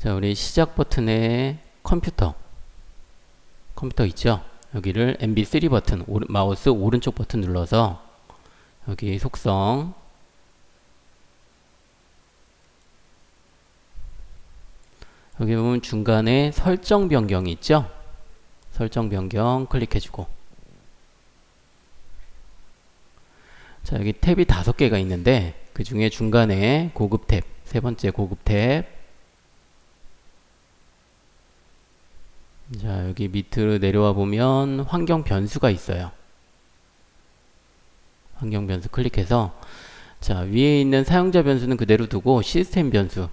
자, 우리 시작 버튼에 컴퓨터 있죠? 여기를 MB3 버튼, 마우스 오른쪽 버튼 눌러서 여기 속성, 여기 보면 중간에 설정 변경이 있죠? 설정 변경 클릭해주고, 자, 여기 탭이 5개가 있는데 그 중에 중간에 고급 탭, 세 번째 고급 탭, 자, 여기 밑으로 내려와 보면 환경 변수가 있어요. 환경 변수 클릭해서, 자, 위에 있는 사용자 변수는 그대로 두고 시스템 변수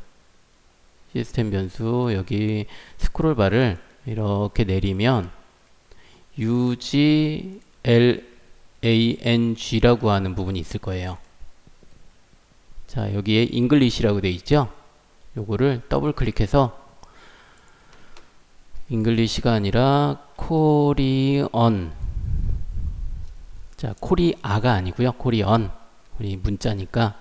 여기 스크롤 바를 이렇게 내리면 UGLANG라고 하는 부분이 있을 거예요. 자, 여기에 English라고 되어 있죠? 요거를 더블 클릭해서 잉글리시가 아니라 코리언, 자, 코리아가 아니고요, 코리언, 우리 문자니까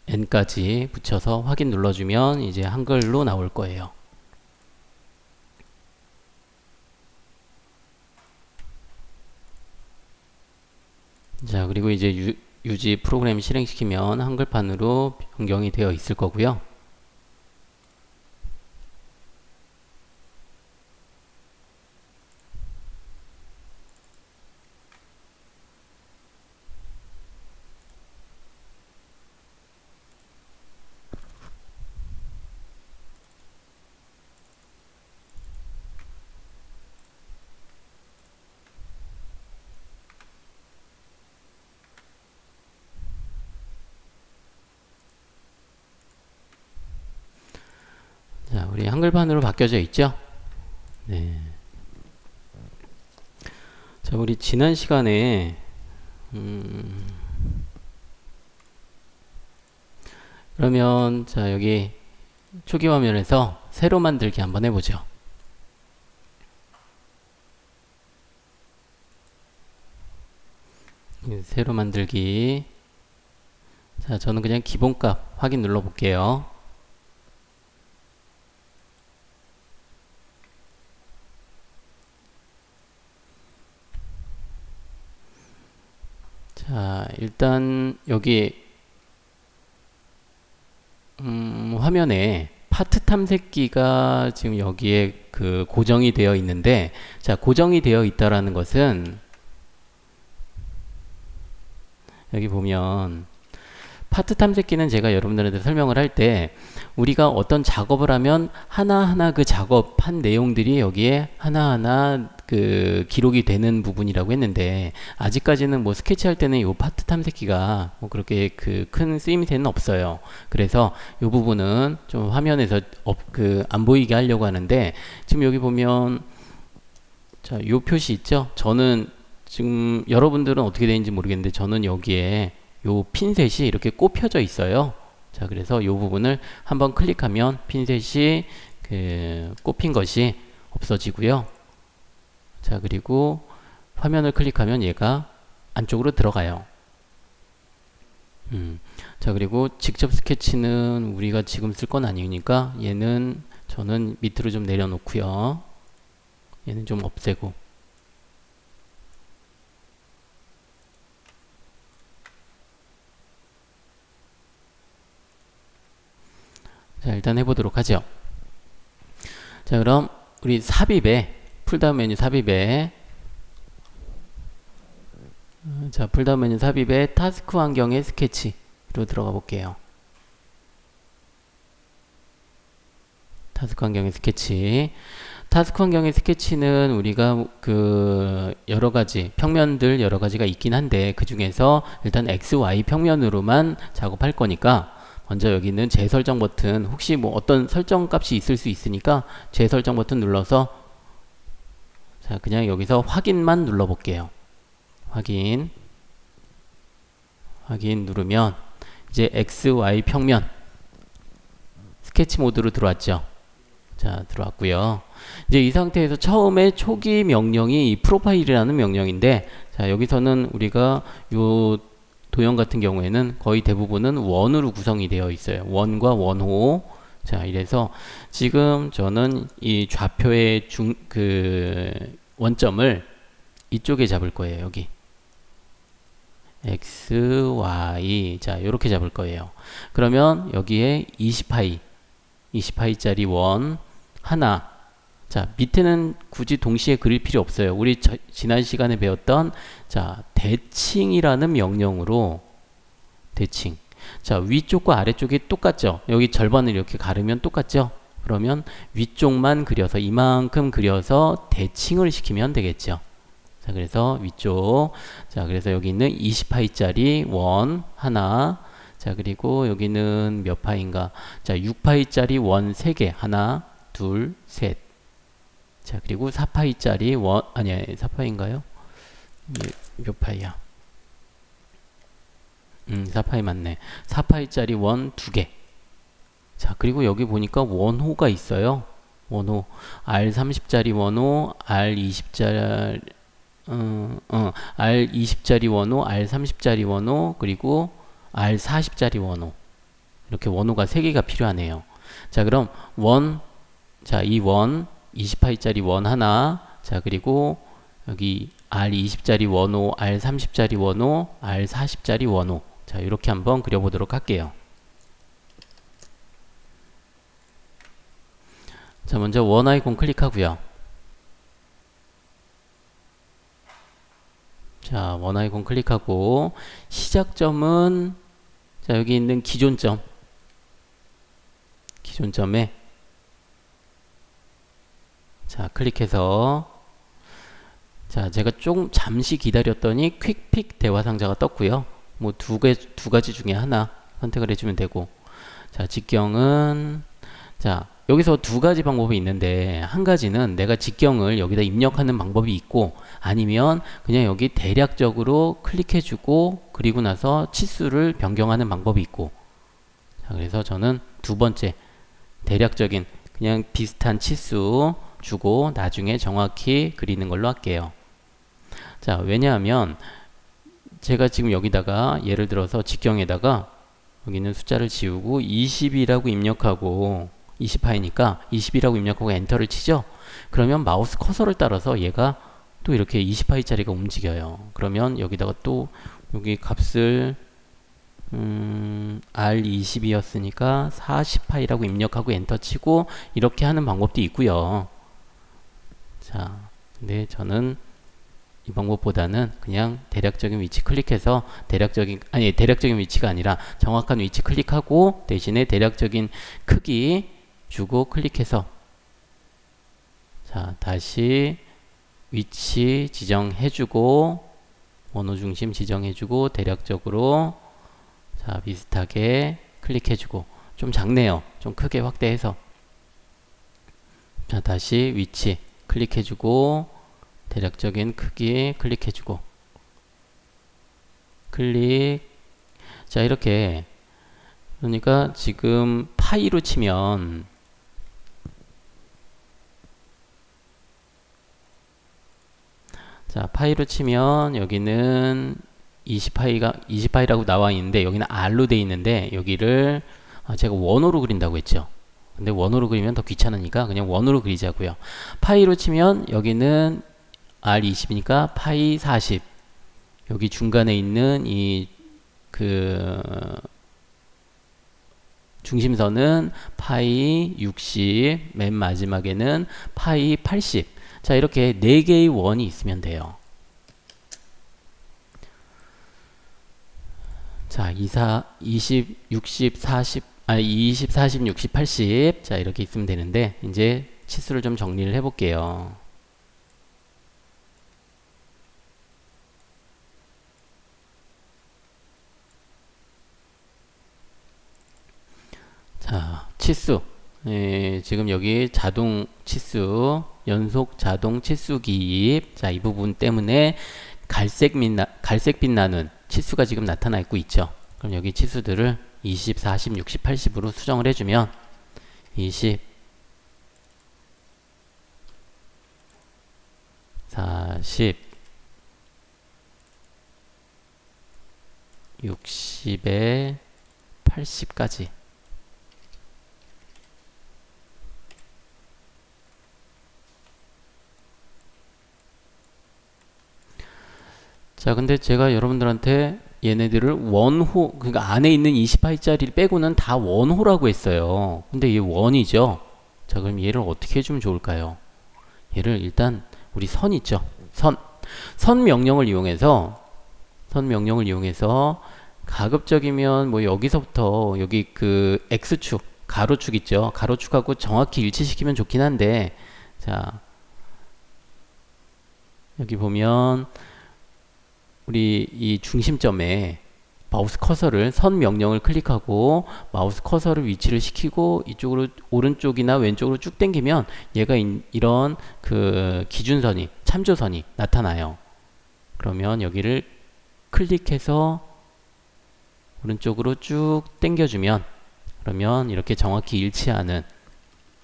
N까지 붙여서 확인 눌러주면 이제 한글로 나올 거예요. 자, 그리고 이제 유지 프로그램 실행시키면 한글판으로 변경이 되어 있을 거고요. 자, 우리 한글판으로 바뀌어져 있죠? 네. 자, 우리 지난 시간에 그러면 자, 여기 초기 화면에서 새로 만들기 한번 해보죠. 새로 만들기. 자, 저는 그냥 기본값 확인 눌러 볼게요. 자, 일단 여기 화면에 파트 탐색기가 지금 여기에 그 고정이 되어 있는데, 자, 고정이 되어 있다라는 것은 여기 보면 파트 탐색기는 제가 여러분들한테 설명을 할 때 우리가 어떤 작업을 하면 하나하나 그 작업한 내용들이 여기에 하나하나 그 기록이 되는 부분이라고 했는데, 아직까지는 뭐 스케치 할 때는 이 파트 탐색기가 뭐 그렇게 그 큰 쓰임새는 없어요. 그래서 이 부분은 좀 화면에서 안 보이게 하려고 하는데, 지금 여기 보면 자, 요 표시 있죠? 저는 지금 여러분들은 어떻게 되는지 모르겠는데 저는 여기에 요 핀셋이 이렇게 꼽혀져 있어요. 자, 그래서 이 부분을 한번 클릭하면 핀셋이 그 꼽힌 것이 없어지고요. 자, 그리고 화면을 클릭하면 얘가 안쪽으로 들어가요. 자, 그리고 직접 스케치는 우리가 지금 쓸 건 아니니까 얘는 저는 밑으로 좀 내려놓고요. 얘는 좀 없애고. 자, 일단 해보도록 하죠. 자, 그럼 우리 삽입에 풀다운 메뉴 삽입에, 자, 풀다운 메뉴 삽입에 타스크 환경의 스케치로 들어가 볼게요. 타스크 환경의 스케치. 타스크 환경의 스케치는 우리가 그 여러가지 평면들 여러가지가 있긴 한데, 그 중에서 일단 XY 평면으로만 작업할 거니까 먼저 여기 있는 재설정 버튼, 혹시 뭐 어떤 설정 값이 있을 수 있으니까 재설정 버튼 눌러서, 자, 그냥 여기서 확인만 눌러 볼게요. 확인 누르면 이제 XY 평면 스케치 모드로 들어왔죠. 자, 들어왔고요. 이제 이 상태에서 처음에 초기 명령이 이 프로파일이라는 명령인데, 자, 여기서는 우리가 요 도형 같은 경우에는 거의 대부분은 원으로 구성이 되어 있어요. 원과 원호. 자, 이래서 지금 저는 이 좌표의 원점을 이쪽에 잡을 거예요. 여기. x, y. 자, 이렇게 잡을 거예요. 그러면 여기에 20파이, 20파이짜리 원 하나. 자, 밑에는 굳이 동시에 그릴 필요 없어요. 우리 지난 시간에 배웠던 자, 대칭이라는 명령으로 대칭. 자, 위쪽과 아래쪽이 똑같죠? 여기 절반을 이렇게 가르면 똑같죠? 그러면 위쪽만 그려서 이만큼 그려서 대칭을 시키면 되겠죠. 자, 그래서 위쪽. 자, 그래서 여기 있는 20파이짜리 원 하나. 자, 그리고 여기는 몇 파인가? 자, 6파이짜리 원 3개. 하나, 둘, 셋. 자, 그리고 4파이짜리 원, 아니야, 4파인가요? 몇 파이야? 4파이 맞네. 4파이짜리 원 2개. 자, 그리고 여기 보니까 원호가 있어요. 원호. R30짜리 원호, R20짜리, R20짜리 원호, R30짜리 원호, 그리고 R40짜리 원호. 이렇게 원호가 3개가 필요하네요. 자, 그럼 자, 이 원, 20파이짜리 원 하나, 자, 그리고 여기 R20짜리 원호, R30짜리 원호, R40짜리 원호. 자, 이렇게 한번 그려보도록 할게요. 자, 먼저 원 아이콘 클릭하고요. 자, 원 아이콘 클릭하고 시작점은 자, 여기 있는 기존점에 자, 클릭해서 자, 제가 좀 잠시 기다렸더니 퀵픽 대화 상자가 떴고요. 뭐 두 가지 중에 하나 선택을 해주면 되고. 자, 직경은 자, 여기서 2가지 방법이 있는데 한 가지는 내가 직경을 여기다 입력하는 방법이 있고 아니면 그냥 여기 대략적으로 클릭해주고 그리고 나서 치수를 변경하는 방법이 있고. 자, 그래서 저는 2번째 대략적인 그냥 비슷한 치수 주고 나중에 정확히 그리는 걸로 할게요. 자, 왜냐하면 제가 지금 여기다가 예를 들어서 직경에다가 여기는 숫자를 지우고 20이라고 입력하고 20파이니까 20이라고 입력하고 엔터를 치죠. 그러면 마우스 커서를 따라서 얘가 또 이렇게 20파이짜리가 움직여요. 그러면 여기다가 또 여기 값을 R20이었으니까 40파이라고 입력하고 엔터 치고 이렇게 하는 방법도 있고요. 자, 근데 저는 이 방법보다는 그냥 대략적인 위치 클릭해서 대략적인 위치가 아니라 정확한 위치 클릭하고 대신에 대략적인 크기 주고 클릭해서 자, 다시 위치 지정해주고 원호 중심 지정해주고 대략적으로 자, 비슷하게 클릭해주고 좀 작네요. 좀 크게 확대해서 자, 다시 위치 클릭해주고 대략적인 크기 클릭해주고 클릭. 자, 이렇게 그러니까 지금 파이로 치면 자, 파이로 치면 여기는 20파이라고 나와 있는데 여기는 R로 돼 있는데 여기를 제가 원호로 그린다고 했죠. 근데 원호로 그리면 더 귀찮으니까 그냥 원호로 그리자고요. 파이로 치면 여기는 R20이니까 파이 40. 여기 중간에 있는 이 중심선은 파이 60, 맨 마지막에는 파이 80. 자, 이렇게 4개의 원이 있으면 돼요. 자, 20, 60, 40, 20, 40, 60, 80. 자, 이렇게 있으면 되는데 이제 치수를 좀 정리를 해볼게요. 자, 치수. 지금 여기 자동 치수, 연속 자동 치수 기입. 자, 이 부분 때문에 갈색빛 나는 치수가 지금 나타나 있죠. 그럼 여기 치수들을 20, 40, 60, 80으로 수정을 해주면 20, 40, 60에 80까지. 자, 근데 제가 여러분들한테 얘네들을 원호, 그러니까 안에 있는 20파이짜리를 빼고는 다 원호라고 했어요. 근데 얘 원이죠. 자, 그럼 얘를 어떻게 해주면 좋을까요? 얘를 일단 우리 선 있죠. 선 명령을 이용해서 가급적이면 뭐 여기서부터 여기 그 x축 가로축 있죠. 가로축하고 정확히 일치시키면 좋긴 한데, 자, 여기 보면 우리 이 중심점에 마우스 커서를 선 명령을 클릭하고 마우스 커서를 위치를 시키고 이쪽으로 오른쪽이나 왼쪽으로 쭉 당기면 얘가 이런 그 기준선이 참조선이 나타나요. 그러면 여기를 클릭해서 오른쪽으로 쭉 당겨주면 그러면 이렇게 정확히 일치하는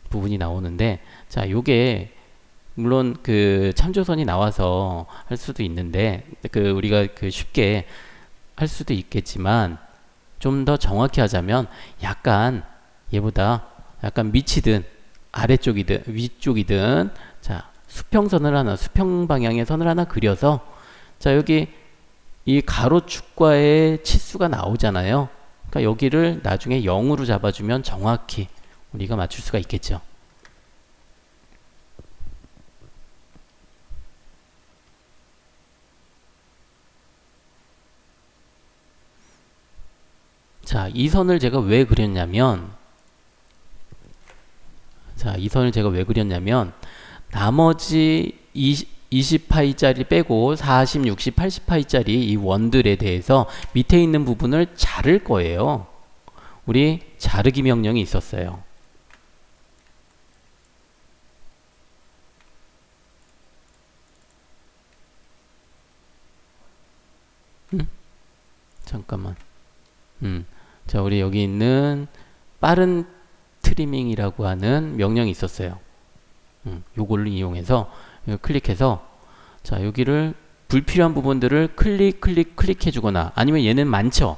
부분이 나오는데, 자, 요게 물론 그 참조선이 나와서 할 수도 있는데 그 우리가 그 쉽게 할 수도 있겠지만 좀 더 정확히 하자면 약간 얘보다 약간 밑이든 아래쪽이든 위쪽이든, 자, 수평선을 하나, 수평 방향의 선을 하나 그려서, 자, 여기 이 가로축과의 치수가 나오잖아요. 그러니까 여기를 나중에 0으로 잡아주면 정확히 우리가 맞출 수가 있겠죠. 자, 이 선을 제가 왜 그렸냐면, 나머지 20파이짜리 빼고 40, 60, 80파이짜리 이 원들에 대해서 밑에 있는 부분을 자를 거예요. 우리 자르기 명령이 있었어요. 잠깐만. 자, 우리 여기 있는 빠른 트리밍이라고 하는 명령이 있었어요. 요걸로 이용해서 클릭해서, 자, 여기를 불필요한 부분들을 클릭해 주거나, 아니면 얘는 많죠.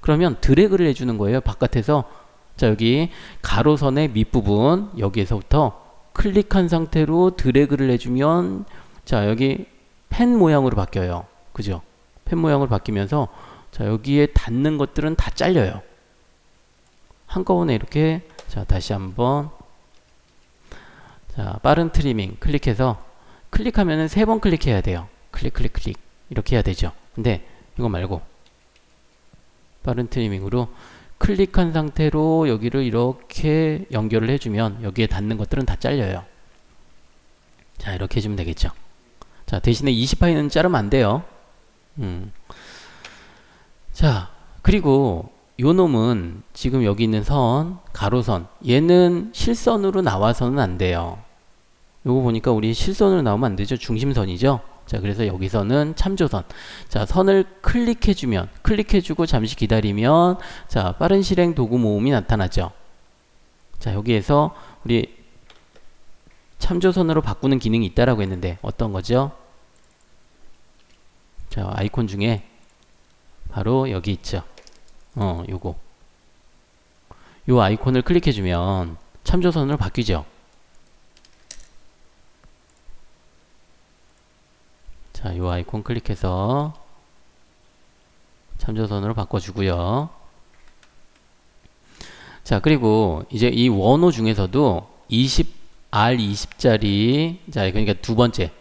그러면 드래그를 해주는 거예요. 바깥에서. 자, 여기 가로선의 밑부분 여기에서부터 클릭한 상태로 드래그를 해주면, 자, 여기 펜 모양으로 바뀌어요. 그죠? 펜 모양으로 바뀌면서, 자, 여기에 닿는 것들은 다 잘려요. 한꺼번에 이렇게. 자, 다시 한번. 자, 빠른 트리밍 클릭해서, 클릭하면은 3번 클릭해야 돼요. 클릭 이렇게 해야 되죠. 근데 이거 말고 빠른 트리밍으로 클릭한 상태로 여기를 이렇게 연결을 해주면 여기에 닿는 것들은 다 잘려요. 자, 이렇게 해주면 되겠죠. 자, 대신에 20파이는 자르면 안 돼요. 자, 그리고 요 놈은 지금 여기 있는 선, 가로선, 얘는 실선으로 나와서는 안 돼요. 요거 보니까 우리 실선으로 나오면 안 되죠. 중심선이죠. 자, 그래서 여기서는 참조선. 자, 선을 클릭해주고 잠시 기다리면, 자, 빠른 실행 도구 모음이 나타나죠. 자, 여기에서 우리 참조선으로 바꾸는 기능이 있다라고 했는데 어떤 거죠? 자, 아이콘 중에 바로 여기 있죠. 요거. 요 아이콘을 클릭해주면 참조선으로 바뀌죠. 자, 요 아이콘 클릭해서 참조선으로 바꿔주고요. 자, 그리고 이제 이 원호 중에서도 R20짜리, 자, 그러니까 두 번째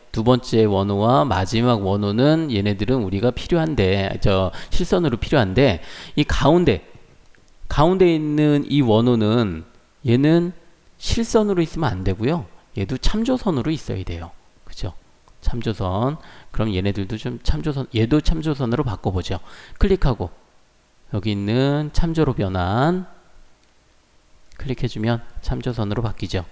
원호와 마지막 원호는 얘네들은 우리가 필요한데, 실선으로 필요한데, 이 가운데 있는 이 원호는 얘는 실선으로 있으면 안 되고요. 얘도 참조선으로 있어야 돼요. 그죠? 참조선. 그럼 얘네들도 좀 얘도 참조선으로 바꿔보죠. 클릭하고 여기 있는 참조로 변환 클릭해주면 참조선으로 바뀌죠.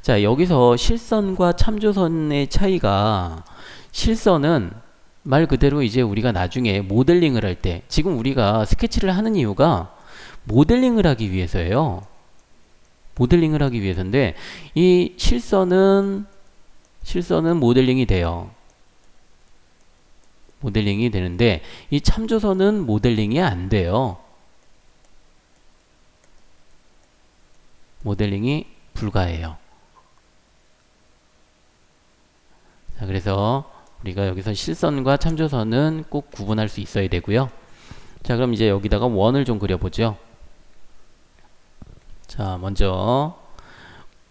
자, 여기서 실선과 참조선의 차이가, 실선은 말 그대로 이제 우리가 나중에 모델링을 할 때, 지금 우리가 스케치를 하는 이유가 모델링을 하기 위해서예요. 모델링을 하기 위해서인데, 이 실선은 모델링이 돼요. 모델링이 되는데 이 참조선은 모델링이 안 돼요. 모델링이 불가해요. 자, 그래서 우리가 여기서 실선과 참조선은 꼭 구분할 수 있어야 되고요. 자, 그럼 이제 여기다가 원을 좀 그려보죠. 자, 먼저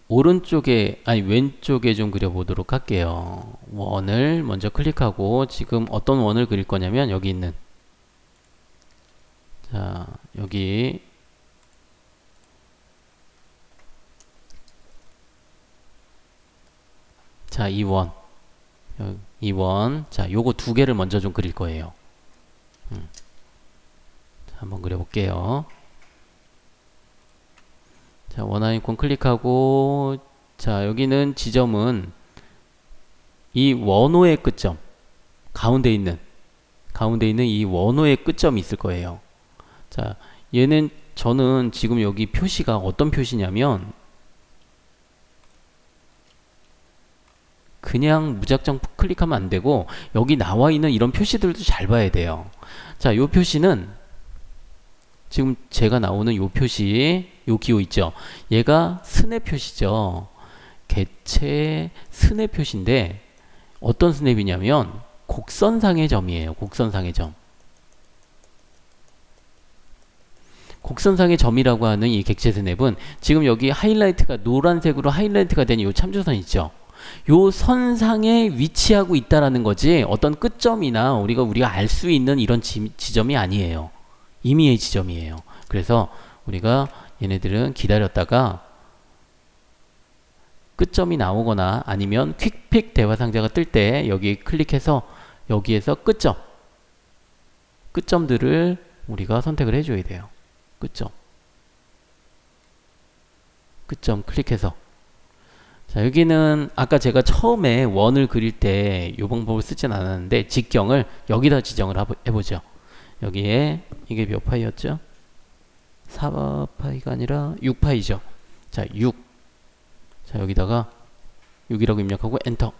오른쪽에 아니 왼쪽에 좀 그려보도록 할게요. 원을 먼저 클릭하고 지금 어떤 원을 그릴 거냐면 여기 있는 자 여기 자 이 원 이 원 자 요거 두 개를 먼저 좀 그릴 거예요. 자, 한번 그려볼게요. 자 원 아이콘 클릭하고 자 여기는 지점은 이 원호의 끝점 가운데 있는 이 원호의 끝점이 있을 거예요. 자, 얘는 저는 지금 여기 표시가 어떤 표시냐면 그냥 무작정 클릭하면 안 되고 여기 나와 있는 이런 표시들도 잘 봐야 돼요. 자, 요 표시는 지금 제가 나오는 요 표시, 요 기호 있죠. 얘가 스냅 표시죠. 개체 스냅 표시인데 어떤 스냅이냐면 곡선상의 점이에요. 곡선상의 점. 곡선상의 점이라고 하는 이 객체 스냅은 지금 여기 하이라이트가 노란색으로 하이라이트가 된 이 참조선 있죠. 요 선상에 위치하고 있다라는 거지 어떤 끝점이나 우리가 알 수 있는 이런 지점이 아니에요. 임의의 지점이에요. 그래서 우리가 얘네들은 기다렸다가 끝점이 나오거나 아니면 퀵픽 대화 상자가 뜰 때 여기 클릭해서 여기에서 끝점들을 우리가 선택을 해줘야 돼요. 끝점 클릭해서 자 여기는 아까 제가 처음에 원을 그릴 때 이 방법을 쓰진 않았는데 직경을 여기다 지정을 해보죠. 여기에 이게 몇 파이였죠? 4파이가 아니라 6파이죠. 자 6. 자 여기다가 6이라고 입력하고 엔터.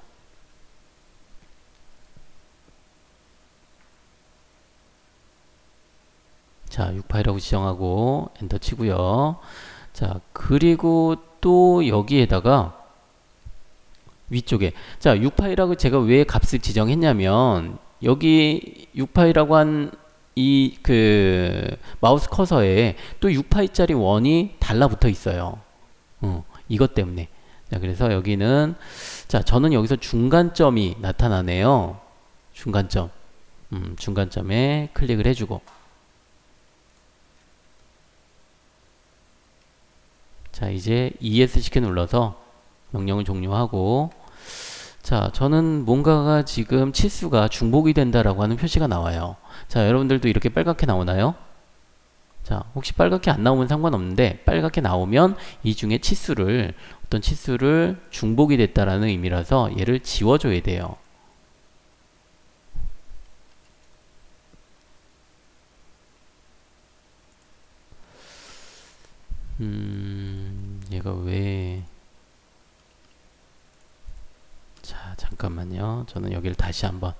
자 6파이라고 지정하고 엔터 치고요. 자 그리고 또 여기에다가 위쪽에 자 6파이라고 제가 왜 값을 지정했냐면 여기 6파이라고 한 이 그 마우스 커서에 또 6파이짜리 원이 달라붙어 있어요. 이것 때문에. 자 그래서 여기는 자 저는 여기서 중간점이 나타나네요. 중간점. 중간점에 클릭을 해주고 자 이제 ESC 키 눌러서 명령을 종료하고 자 저는 뭔가가 지금 치수가 중복이 된다라고 하는 표시가 나와요. 자 여러분들도 이렇게 빨갛게 나오나요? 자 혹시 빨갛게 안 나오면 상관없는데 빨갛게 나오면 이 중에 어떤 치수를 중복이 됐다라는 의미라서 얘를 지워줘야 돼요. 얘가 왜 자 잠깐만요. 저는 여기를 다시 한번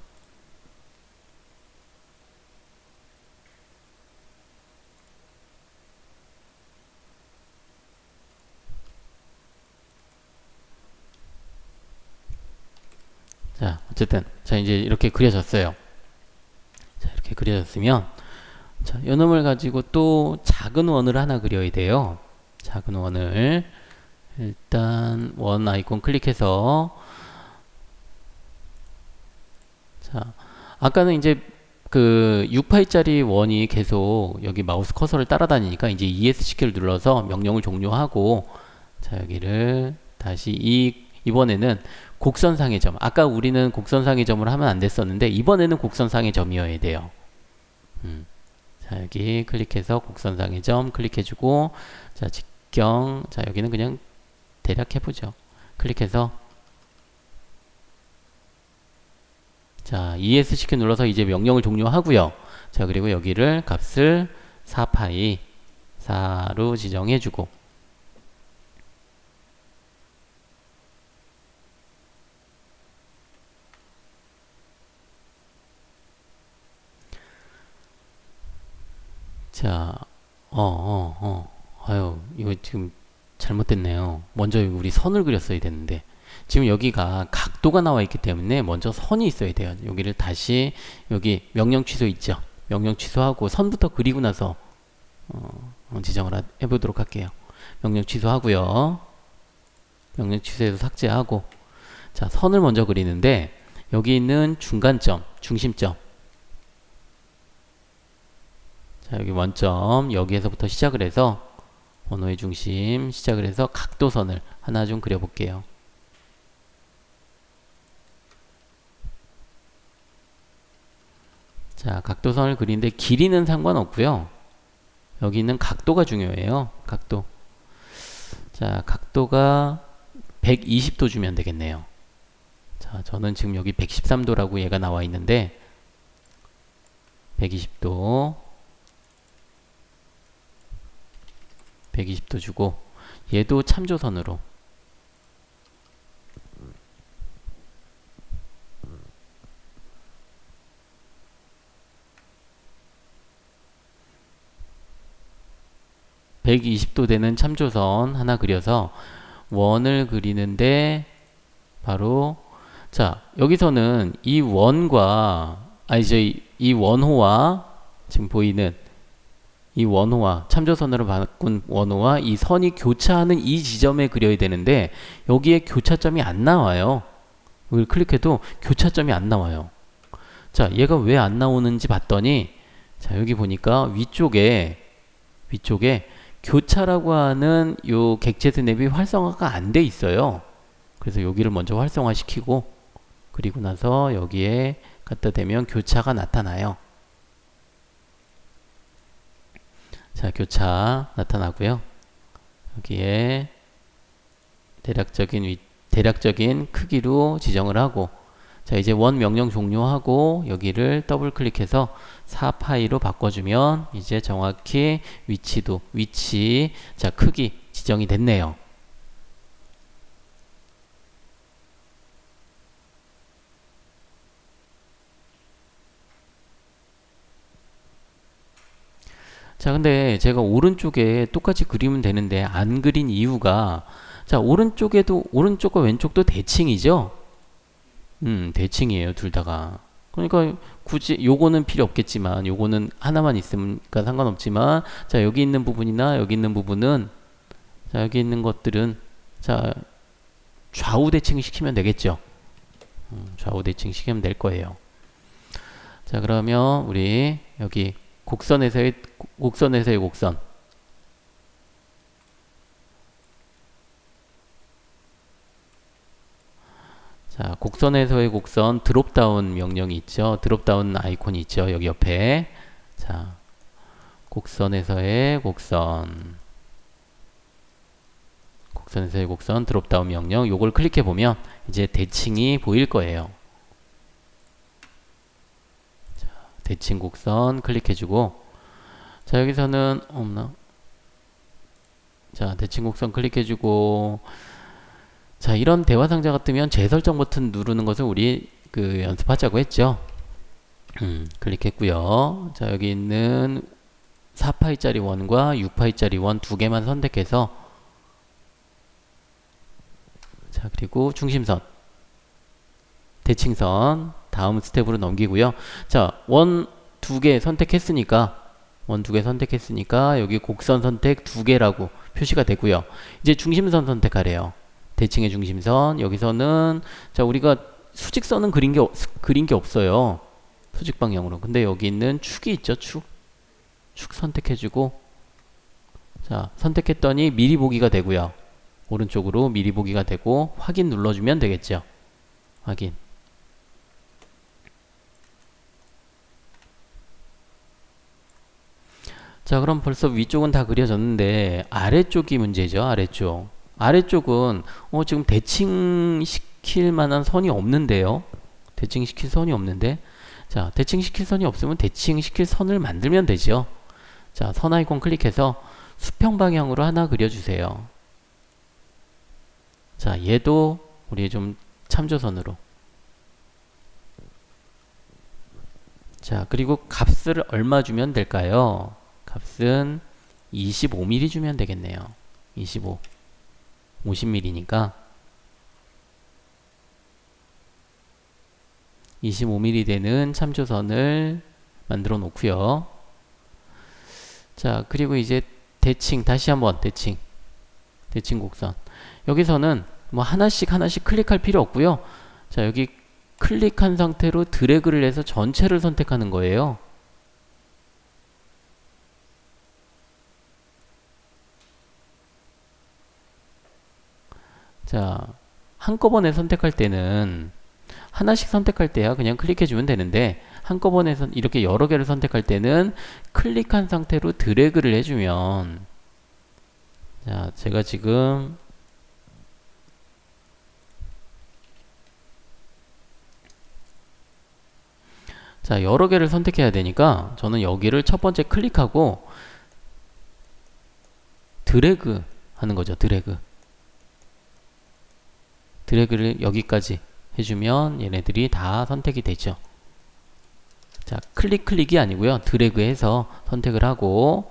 자 어쨌든 자 이제 이렇게 그려졌어요. 자 이렇게 그려졌으면 자 요놈을 가지고 또 작은 원을 하나 그려야 돼요. 작은 원을 일단 원 아이콘 클릭해서 자 아까는 이제 그 6파이짜리 원이 계속 여기 마우스 커서를 따라다니니까 이제 ESC 키를 눌러서 명령을 종료하고 자 여기를 다시 이번에는 곡선상의 점 아까 우리는 곡선상의 점을 하면 안 됐었는데 이번에는 곡선상의 점이어야 돼요. 자 여기 클릭해서 곡선상의 점 클릭해주고 자 직경 자 여기는 그냥 대략 해보죠. 클릭해서 자 ESC 키 눌러서 이제 명령을 종료하고요. 자 그리고 여기를 값을 4파이 4로 지정해주고 아유, 이거 지금 잘못됐네요. 먼저 우리 선을 그렸어야 됐는데. 지금 여기가 각도가 나와 있기 때문에 먼저 선이 있어야 돼요. 여기를 다시, 여기 명령 취소 있죠? 명령 취소하고 선부터 그리고 나서 지정을 해보도록 할게요. 명령 취소하고요. 명령 취소해서 삭제하고, 자, 선을 먼저 그리는데 여기 있는 중간점, 중심점, 자, 여기 원점, 여기에서부터 시작을 해서 원호의 중심 시작을 해서 각도선을 하나 좀 그려볼게요. 자, 각도선을 그리는데 길이는 상관없고요. 여기 있는 각도가 중요해요. 각도. 자, 각도가 120도 주면 되겠네요. 자, 저는 지금 여기 113도라고 얘가 나와 있는데 120도 120도 주고, 얘도 참조선으로, (120도) 되는 참조선 하나 그려서 원을 그리는데, 바로, 자, 여기서는 이 원과, 아니죠, 이 원호와 지금 보이는 이 원호와 참조선으로 바꾼 원호와 이 선이 교차하는 이 지점에 그려야 되는데 여기에 교차점이 안 나와요. 여기를 클릭해도 교차점이 안 나와요. 자, 얘가 왜 안 나오는지 봤더니, 자, 여기 보니까 위쪽에 교차라고 하는 요 객체 스냅이 활성화가 안 돼 있어요. 그래서 여기를 먼저 활성화 시키고, 그리고 나서 여기에 갖다 대면 교차가 나타나요. 자, 교차 나타나고요. 여기에 대략적인 크기로 지정을 하고, 자, 이제 원 명령 종료하고 여기를 더블 클릭해서 4파이로 바꿔주면 이제 정확히 위치, 자, 크기 지정이 됐네요. 자, 근데 제가 오른쪽에 똑같이 그리면 되는데 안 그린 이유가, 자, 오른쪽과 왼쪽도 대칭이죠? 대칭이에요, 둘 다가. 그러니까 굳이 요거는 필요 없겠지만, 요거는 하나만 있으니까 상관없지만, 자, 여기 있는 부분이나 여기 있는 부분은, 자, 여기 있는 것들은, 자, 좌우 대칭 시키면 되겠죠? 좌우 대칭 시키면 될 거예요. 자, 그러면 우리 여기 곡선에서의 곡선. 자, 곡선에서의 곡선 드롭다운 명령이 있죠. 드롭다운 아이콘이 있죠. 여기 옆에. 자, 곡선에서의 곡선 드롭다운 명령, 요걸 클릭해 보면 이제 대칭이 보일 거예요. 자, 대칭 곡선 클릭해 주고, 자, 여기서는 없나? 자, 대칭 곡선 클릭해 주고, 자, 이런 대화 상자가 뜨면 재설정 버튼 누르는 것을 우리 연습하자고 했죠. 클릭했고요. 자, 여기 있는 4파이짜리 원과 6파이짜리 원 두 개만 선택해서, 자, 그리고 중심선, 대칭선 다음 스텝으로 넘기고요. 자, 원 두 개 선택했으니까 여기 곡선 선택 두 개라고 표시가 되고요. 이제 중심선 선택하래요. 대칭의 중심선. 여기서는, 자, 우리가 수직선은 그린 게 없어요. 수직 방향으로. 근데 여기 있는 축이 있죠. 축 선택해주고, 자, 선택했더니 미리 보기가 되고요. 오른쪽으로 미리 보기가 되고, 확인 눌러주면 되겠죠. 확인. 자, 그럼 벌써 위쪽은 다 그려졌는데 아래쪽이 문제죠. 아래쪽은 지금 대칭시킬 만한 선이 없는데요. 대칭시킬 선이 없는데, 자, 대칭시킬 선이 없으면 대칭시킬 선을 만들면 되죠. 자, 선 아이콘 클릭해서 수평 방향으로 하나 그려주세요. 자, 얘도 우리 좀 참조선으로. 자, 그리고 값을 얼마 주면 될까요? 값은 25mm 주면 되겠네요. 25, 50mm니까 25mm 되는 참조선을 만들어 놓고요. 자, 그리고 이제 대칭, 다시 한번 대칭 곡선. 여기서는 뭐 하나씩 클릭할 필요 없고요. 자, 여기 클릭한 상태로 드래그를 해서 전체를 선택하는 거예요. 자, 한꺼번에 선택할 때는 하나씩 선택할 때야 그냥 클릭해주면 되는데, 한꺼번에 이렇게 여러 개를 선택할 때는 클릭한 상태로 드래그를 해주면, 자, 제가 지금 자, 여러 개를 선택해야 되니까 저는 여기를 첫 번째 클릭하고 드래그 하는 거죠. 드래그를 여기까지 해주면 얘네들이 다 선택이 되죠. 자, 클릭이 아니고요. 드래그해서 선택을 하고,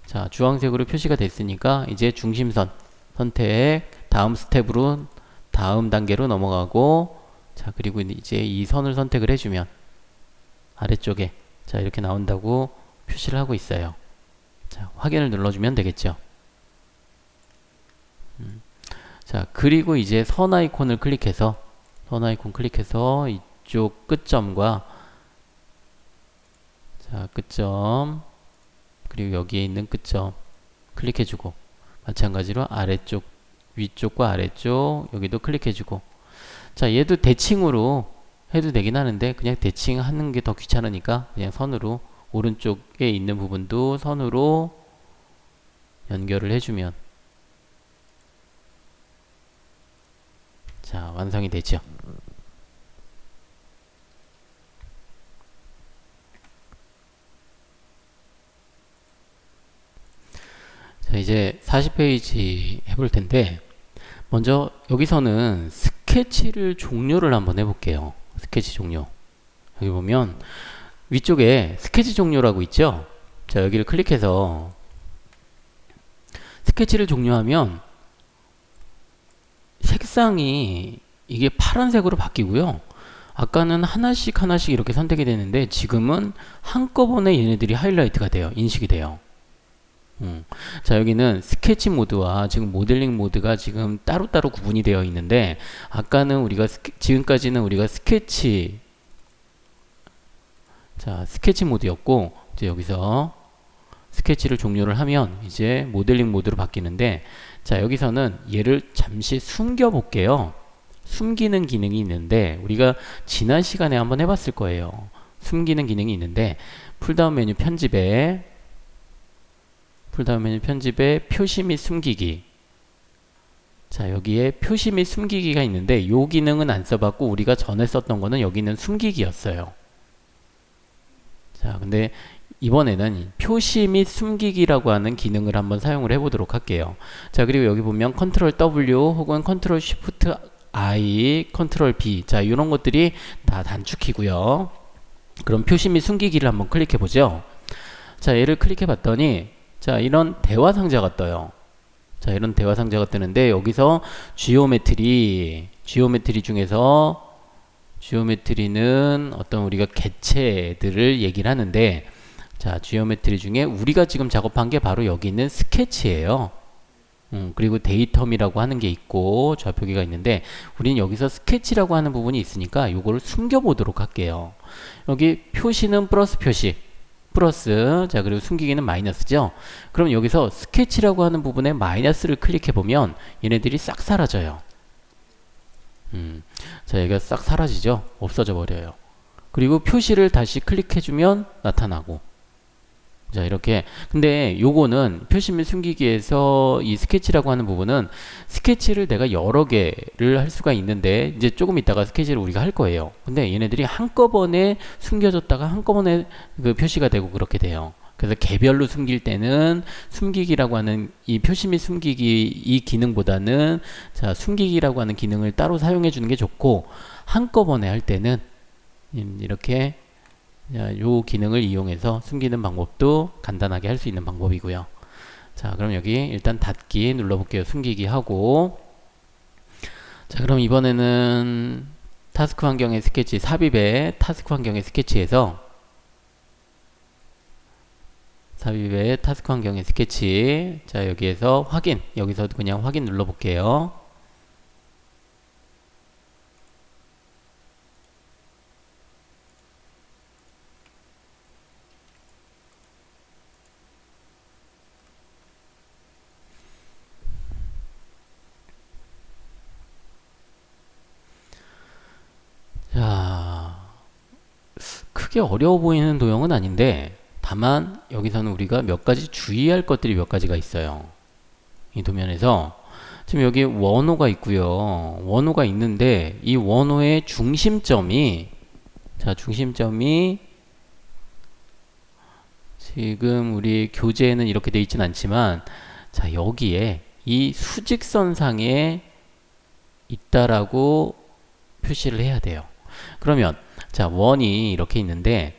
자, 주황색으로 표시가 됐으니까 이제 중심선 선택, 다음 스텝으로 다음 단계로 넘어가고, 자, 그리고 이제 이 선을 선택을 해주면 아래쪽에 자, 이렇게 나온다고 표시를 하고 있어요. 자, 확인을 눌러주면 되겠죠. 자, 그리고 이제 선 아이콘을 클릭해서 이쪽 끝점과, 자, 끝점, 그리고 여기에 있는 끝점 클릭해주고, 마찬가지로 아래쪽, 위쪽과 아래쪽 여기도 클릭해주고. 자, 얘도 대칭으로 해도 되긴 하는데 그냥 대칭하는 게 더 귀찮으니까 그냥 선으로, 오른쪽에 있는 부분도 선으로 연결을 해주면, 자, 완성이 되죠. 자, 이제 40페이지 해볼 텐데, 먼저 여기서는 스케치를 종료를 한번 해볼게요. 스케치 종료. 여기 보면 위쪽에 스케치 종료라고 있죠. 자, 여기를 클릭해서 스케치를 종료하면 색상이 이게 파란색으로 바뀌고요. 아까는 하나씩 이렇게 선택이 되는데 지금은 한꺼번에 얘네들이 하이라이트가 돼요. 인식이 돼요. 자, 여기는 스케치 모드와 지금 모델링 모드가 지금 따로따로 구분이 되어 있는데, 아까는 지금까지는 우리가 스케치 모드였고, 이제 여기서 스케치를 종료를 하면 이제 모델링 모드로 바뀌는데, 자, 여기서는 얘를 잠시 숨겨 볼게요. 숨기는 기능이 있는데, 우리가 지난 시간에 한번 해봤을 거예요. 숨기는 기능이 있는데, 풀다운 메뉴 편집에 표시 및 숨기기. 자, 여기에 표시 및 숨기기가 있는데 이 기능은 안 써봤고, 우리가 전에 썼던 거는 여기는 숨기기였어요. 자, 근데 이번에는 표시 및 숨기기라고 하는 기능을 한번 사용을 해보도록 할게요. 자, 그리고 여기 보면 컨트롤 W 혹은 컨트롤 쉬프트 I, 컨트롤 B, 자, 이런 것들이 다 단축키고요. 그럼 표시 및 숨기기를 한번 클릭해 보죠. 자, 얘를 클릭해 봤더니, 자, 이런 대화 상자가 떠요. 자, 이런 대화 상자가 뜨는데, 여기서 지오메트리 중에서, 지오메트리는 어떤 우리가 개체들을 얘기를 하는데, 자, 지오메트리 중에 우리가 지금 작업한 게 바로 여기 있는 스케치예요. 그리고 데이텀이라고 하는 게 있고 좌표기가 있는데, 우리는 여기서 스케치라고 하는 부분이 있으니까 요거를 숨겨 보도록 할게요. 여기 표시는 플러스, 자, 그리고 숨기기는 마이너스죠. 그럼 여기서 스케치라고 하는 부분에 마이너스를 클릭해 보면 얘네들이 싹 사라져요. 자, 얘가 싹 사라지죠. 없어져 버려요. 그리고 표시를 다시 클릭해 주면 나타나고. 자, 이렇게. 근데 요거는 표시 및 숨기기에서 이 스케치라고 하는 부분은, 스케치를 내가 여러 개를 할 수가 있는데, 이제 조금 있다가 스케치를 우리가 할 거예요. 근데 얘네들이 한꺼번에 숨겨졌다가 한꺼번에 그 표시가 되고 그렇게 돼요. 그래서 개별로 숨길 때는 숨기기라고 하는 이 표시 및 숨기기 이 기능보다는, 자, 숨기기라고 하는 기능을 따로 사용해 주는 게 좋고, 한꺼번에 할 때는 이렇게 자, 요 기능을 이용해서 숨기는 방법도 간단하게 할 수 있는 방법이고요. 자, 그럼 여기 일단 닫기 눌러볼게요. 숨기기 하고. 자, 그럼 이번에는 타스크 환경의 스케치, 삽입의 타스크 환경의 스케치에서 삽입의 타스크 환경의 스케치. 자, 여기에서 확인. 여기서도 그냥 확인 눌러볼게요. 자, 크게 어려워 보이는 도형은 아닌데, 다만 여기서는 우리가 몇 가지 주의할 것들이 몇 가지가 있어요. 이 도면에서 지금 여기 원호가 있고요. 원호가 있는데 이 원호의 중심점이, 자, 중심점이 지금 우리 교재에는 이렇게 돼 있진 않지만, 자, 여기에 이 수직선상에 있다라고 표시를 해야 돼요. 그러면 자, 원이 이렇게 있는데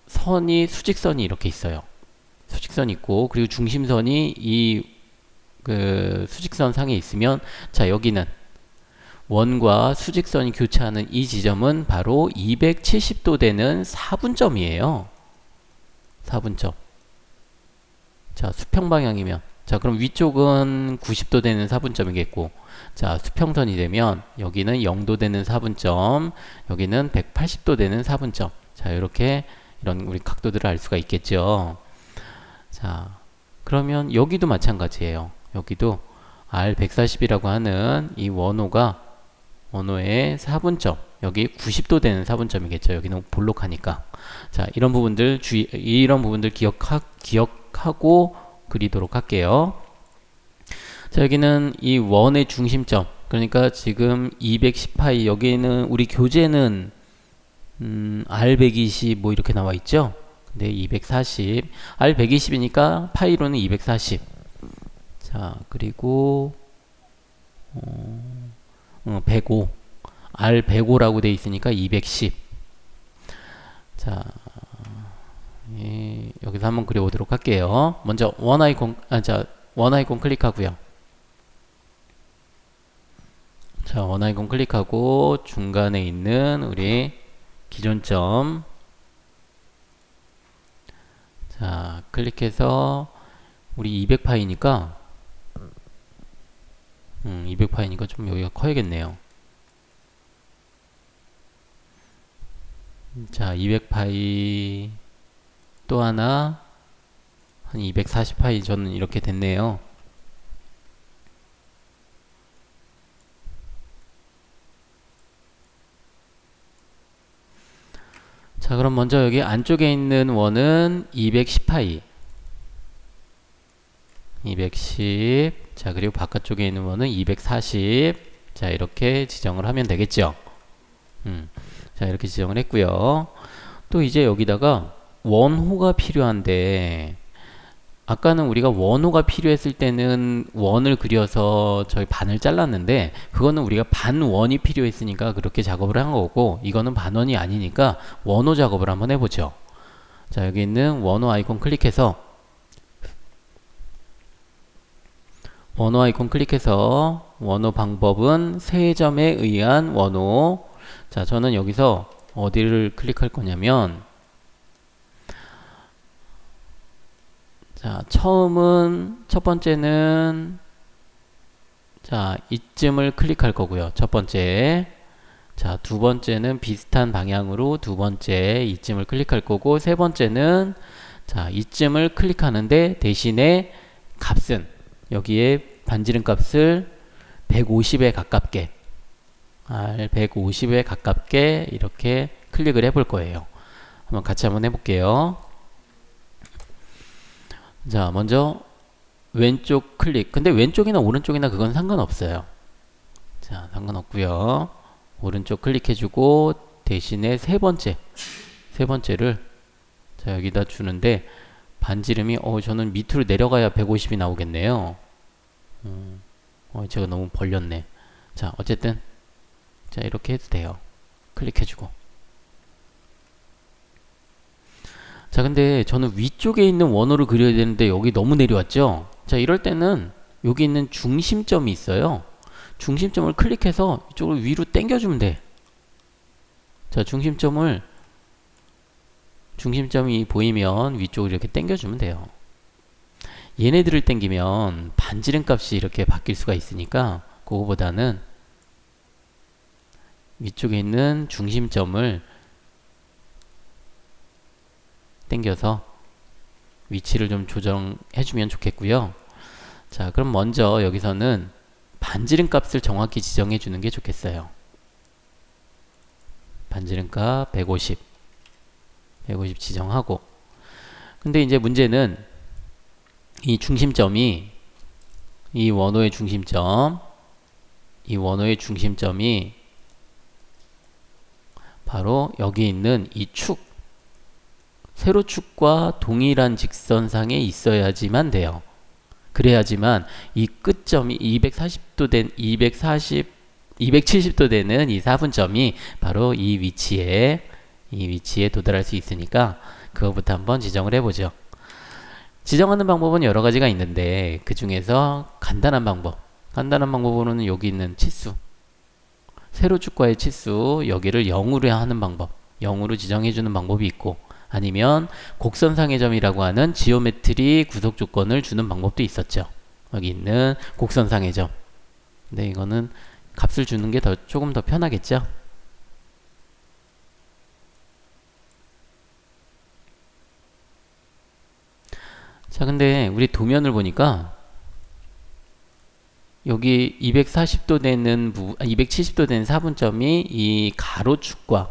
선이 수직선이 이렇게 있어요. 수직선 있고, 그리고 중심선이 이 그 수직선 상에 있으면, 자, 여기는 원과 수직선이 교차하는 이 지점은 바로 270도 되는 4분점이에요. 4분점. 자, 수평 방향이면, 자, 그럼 위쪽은 90도 되는 4분점이겠고, 자, 수평선이 되면 여기는 0도 되는 4분점, 여기는 180도 되는 4분점. 자, 이렇게 이런 우리 각도들을 알 수가 있겠죠. 자, 그러면 여기도 마찬가지예요. 여기도 R140이라고 하는 이 원호의 4분점, 여기 90도 되는 4분점이겠죠. 여기는 볼록하니까. 자, 이런 부분들 기억하고 그리도록 할게요. 자, 여기는 이 원의 중심점, 그러니까 지금 210파이, 여기는 우리 교재는 R120 뭐 이렇게 나와 있죠. 근데 240, R120이니까 파이로는 240. 자, 그리고 105, R105라고 돼 있으니까 210. 자, 여기서 한번 그려보도록 할게요. 먼저 원 아이콘 클릭하고요. 자, 원 아이콘 클릭하고 중간에 있는 우리 기존점, 자, 클릭해서 우리 200파이니까 200파이니까 좀 여기가 커야겠네요. 자, 200파이 또 하나, 한 240파이 저는 이렇게 됐네요. 자, 그럼 먼저 여기 안쪽에 있는 원은 210파이, 210. 자, 그리고 바깥쪽에 있는 원은 240. 자, 이렇게 지정을 하면 되겠죠. 자, 이렇게 지정을 했고요. 또 이제 여기다가 원호가 필요한데, 아까는 우리가 원호가 필요했을 때는 원을 그려서 저희 반을 잘랐는데, 그거는 우리가 반원이 필요했으니까 그렇게 작업을 한 거고, 이거는 반원이 아니니까 원호 작업을 한번 해보죠. 자, 여기 있는 원호 아이콘 클릭해서 원호 방법은 세 점에 의한 원호. 자, 저는 여기서 어디를 클릭할 거냐면, 자, 첫 번째는, 자, 이쯤을 클릭할 거고요. 첫 번째. 자, 두 번째는 비슷한 방향으로 두 번째 이쯤을 클릭할 거고, 세 번째는, 자, 이쯤을 클릭하는데 대신에 값은 여기에 반지름 값을 150에 가깝게, R150에 가깝게 이렇게 클릭을 해볼 거예요. 한번 같이 한번 해볼게요. 자, 먼저 왼쪽 클릭. 근데 왼쪽이나 오른쪽이나 그건 상관없어요. 자, 상관없고요. 오른쪽 클릭해주고 대신에 세 번째를 자, 여기다 주는데, 반지름이 저는 밑으로 내려가야 150이 나오겠네요. 제가 너무 벌렸네. 자, 어쨌든 자, 이렇게 해도 돼요. 클릭해주고. 자, 근데 저는 위쪽에 있는 원호를 그려야 되는데 여기 너무 내려왔죠? 자, 이럴 때는 여기 있는 중심점이 있어요. 중심점을 클릭해서 이쪽을 위로 당겨주면 돼. 자, 중심점이 보이면 위쪽으로 이렇게 당겨주면 돼요. 얘네들을 당기면 반지름 값이 이렇게 바뀔 수가 있으니까 그거보다는 위쪽에 있는 중심점을 당겨서 위치를 좀 조정해주면 좋겠고요. 자, 그럼 먼저 여기서는 반지름 값을 정확히 지정해 주는 게 좋겠어요. 반지름 값 150 지정하고, 근데 이제 문제는 이 중심점이 이 원호의 중심점이 바로 여기 있는 이 세로축과 동일한 직선상에 있어야지만 돼요. 그래야지만 이 끝점이 270도 되는 이 사분점이 바로 이 위치에 도달할 수 있으니까 그거부터 한번 지정을 해보죠. 지정하는 방법은 여러 가지가 있는데 그 중에서 간단한 방법으로는 여기 있는 치수, 세로축과의 치수, 여기를 0으로 하는 방법, 0으로 지정해주는 방법이 있고, 아니면 곡선상의 점이라고 하는 지오메트리 구속 조건을 주는 방법도 있었죠. 여기 있는 곡선상의 점. 근데 이거는 값을 주는 게 조금 더 편하겠죠. 자, 근데 우리 도면을 보니까 여기 240도 되는 270도 되는 사분점이 이 가로축과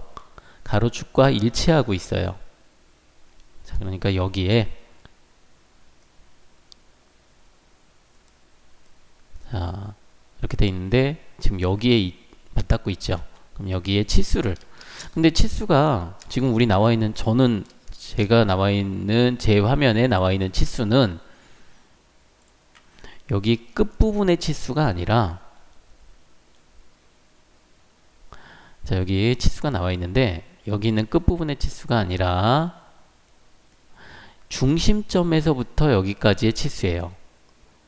일치하고 있어요. 자, 그러니까 여기에 자, 이렇게 돼 있는데 지금 여기에 맞닿고 있죠. 그럼 여기에 치수를, 근데 치수가 지금 우리 나와 있는 제 화면에 나와 있는 치수는 여기 끝부분의 치수가 아니라, 자, 여기 치수가 나와 있는데 여기 있는 끝부분의 치수가 아니라 중심점에서부터 여기까지의 치수예요.